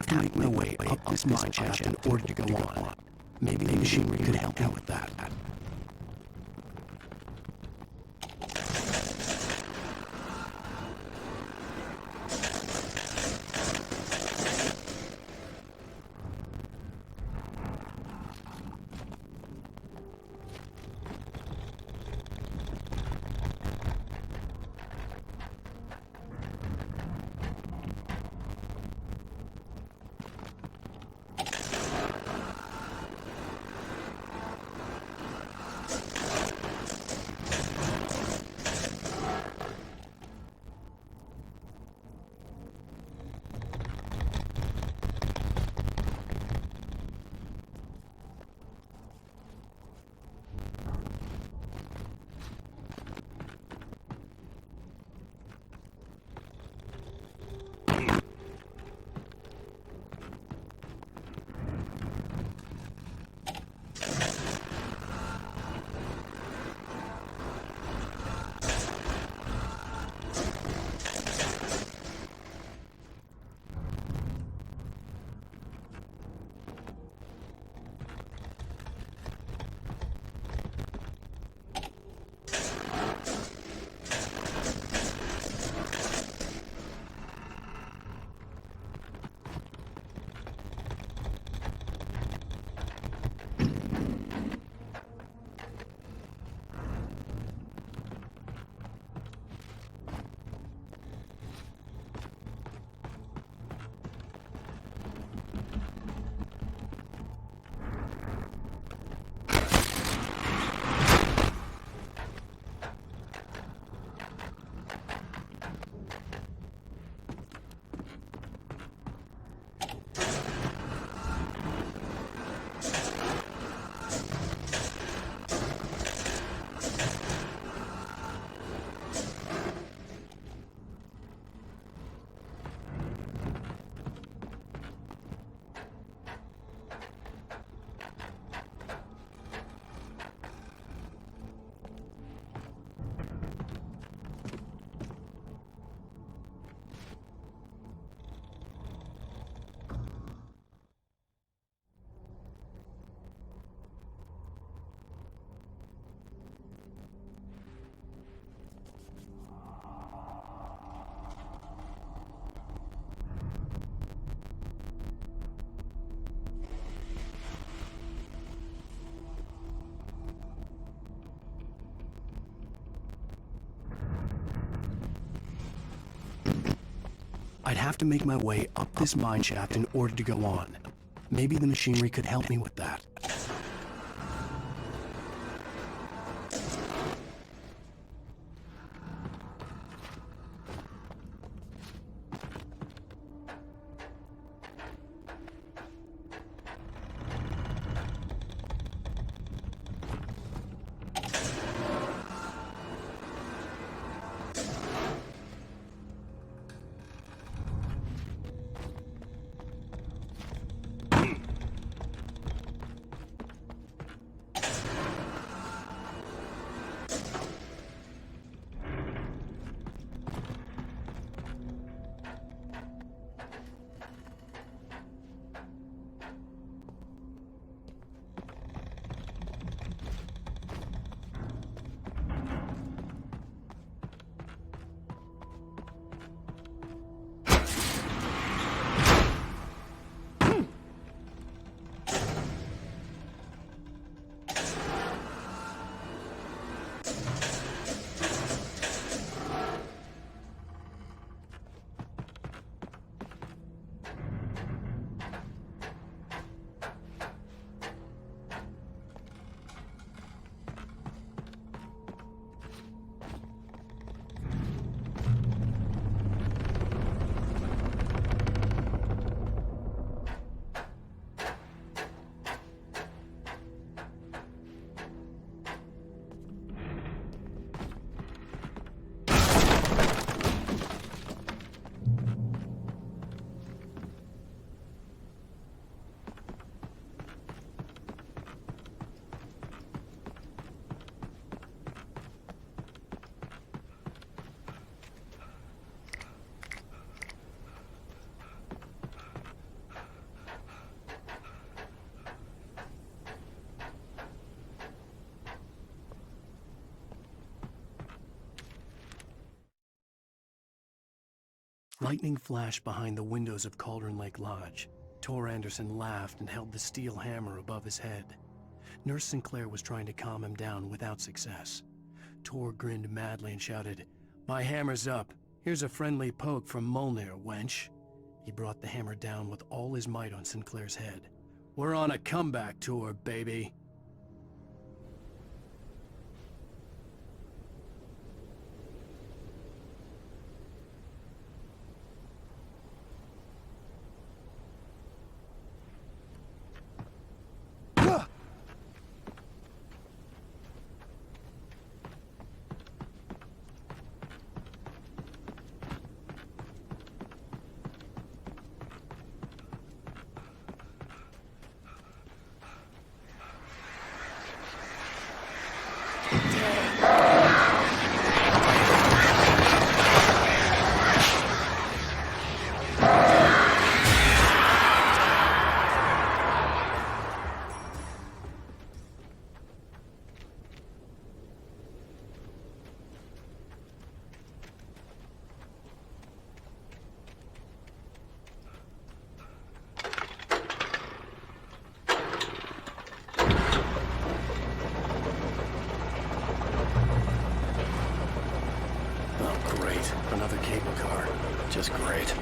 have to make my way up this mine shaft in order to go on. Maybe the machinery could help out with that. I'd have to make my way up this mine shaft in order to go on. Maybe the machinery could help me with that. Lightning flashed behind the windows of Cauldron Lake Lodge. Tor Anderson laughed and held the steel hammer above his head. Nurse Sinclair was trying to calm him down without success. Tor grinned madly and shouted, "My hammer's up. Here's a friendly poke from Molnir, wench." He brought the hammer down with all his might on Sinclair's head. "We're on a comeback tour, baby." Another cable car. Just great.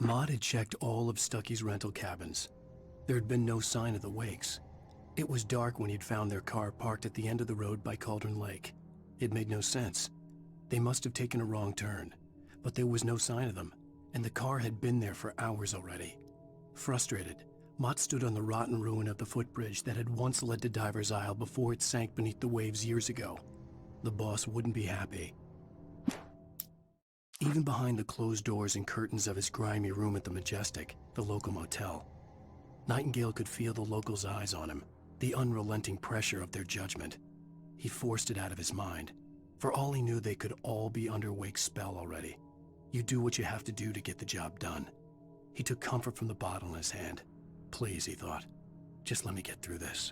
Maud had checked all of Stucky's rental cabins. There had been no sign of the Wakes. It was dark when he'd found their car parked at the end of the road by Cauldron Lake. It made no sense. They must have taken a wrong turn, but there was no sign of them, and the car had been there for hours already. Frustrated, Mott stood on the rotten ruin of the footbridge that had once led to Diver's Isle before it sank beneath the waves years ago. The boss wouldn't be happy. Even behind the closed doors and curtains of his grimy room at the Majestic, the local motel, Nightingale could feel the locals' eyes on him, the unrelenting pressure of their judgment. He forced it out of his mind. For all he knew, they could all be under Wake's spell already. You do what you have to do to get the job done. He took comfort from the bottle in his hand. Please, he thought, just let me get through this.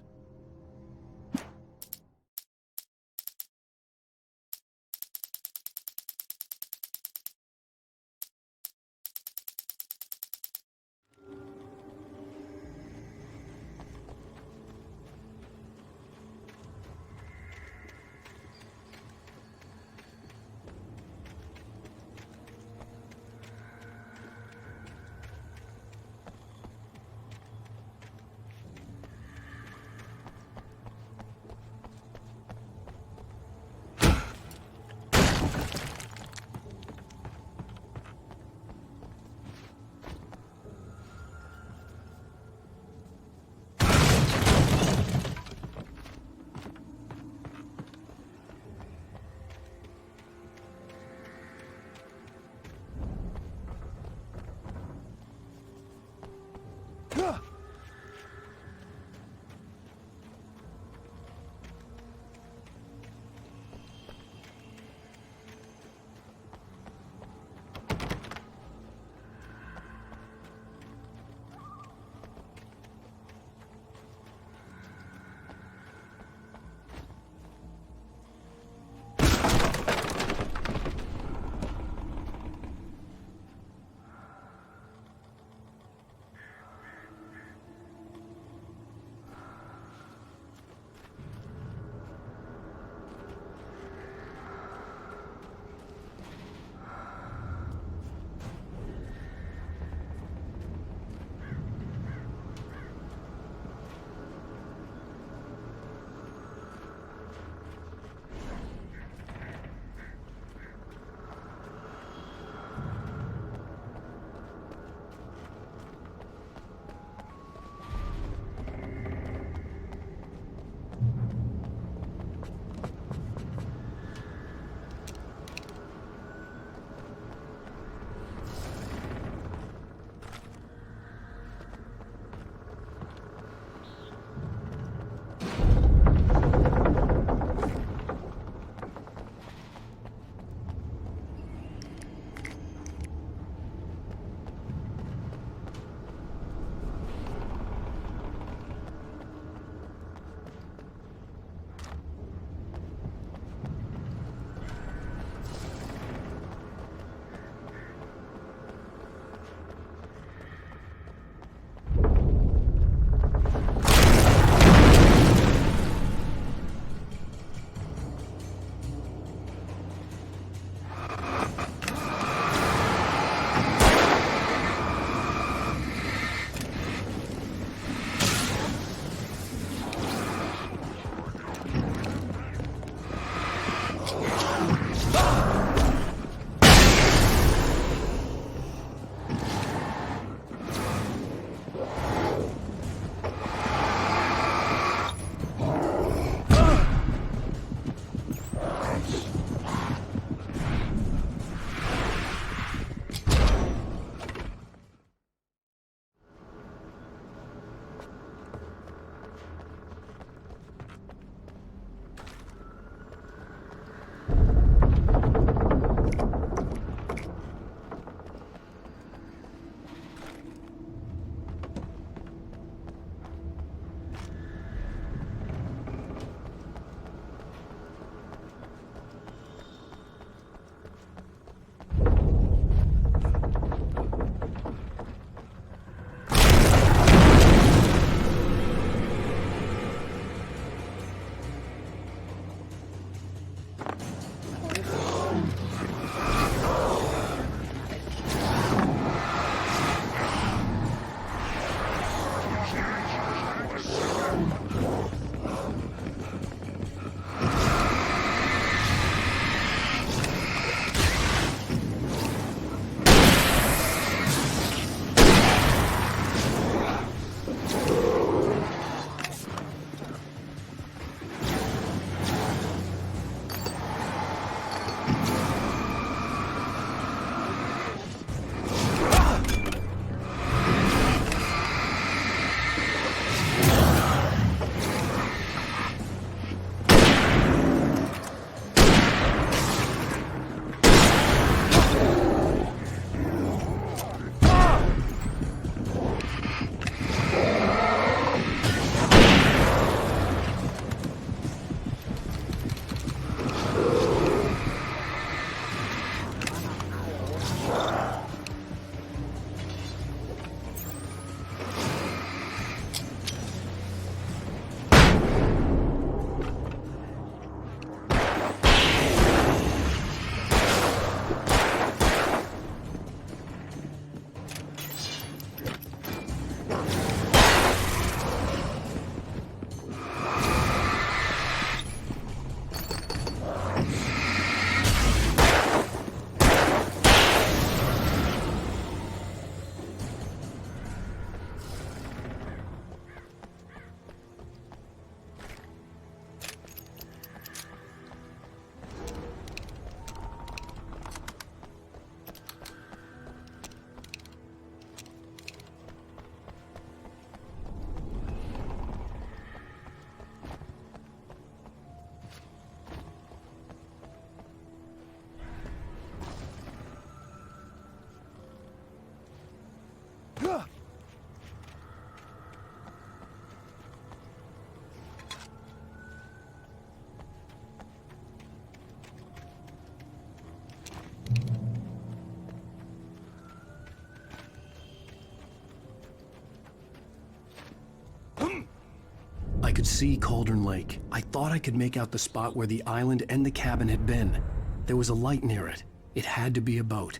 could see Cauldron Lake. I thought I could make out the spot where the island and the cabin had been. There was a light near it. It had to be a boat.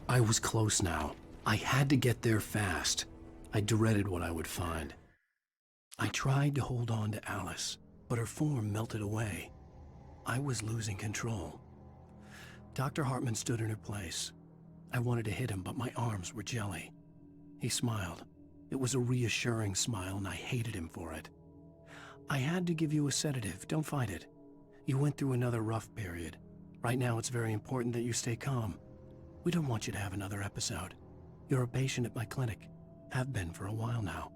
I was close now. I had to get there fast. I dreaded what I would find. I tried to hold on to Alice, but her form melted away. I was losing control. Dr. Hartman stood in her place. I wanted to hit him, but my arms were jelly. He smiled. It was a reassuring smile, and I hated him for it. I had to give you a sedative. Don't fight it. You went through another rough period. Right now, it's very important that you stay calm. We don't want you to have another episode. You're a patient at my clinic. Have been for a while now.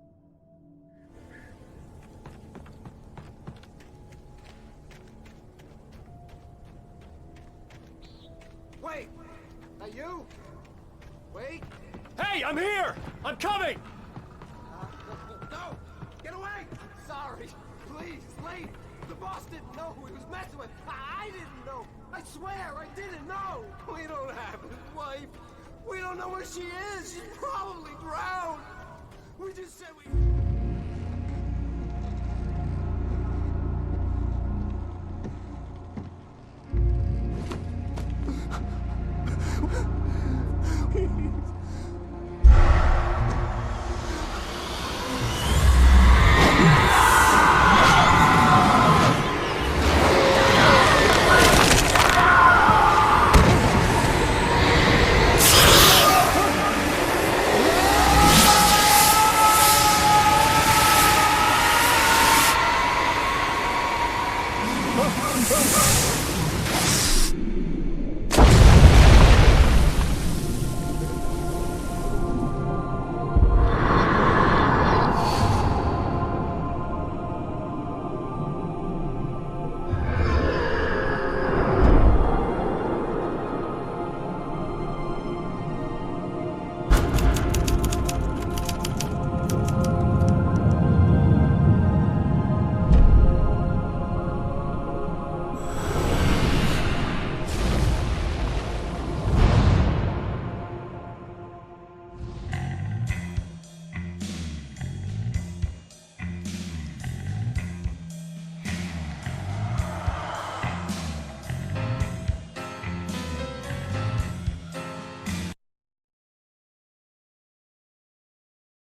Wait! That you? Wait! Hey, I'm here! I'm coming! No! Get away! Sorry. Please, lady. The boss didn't know who he was messing with. I didn't know. I swear, I didn't know. We don't have his wife. We don't know where she is. She's probably drowned. We just said we...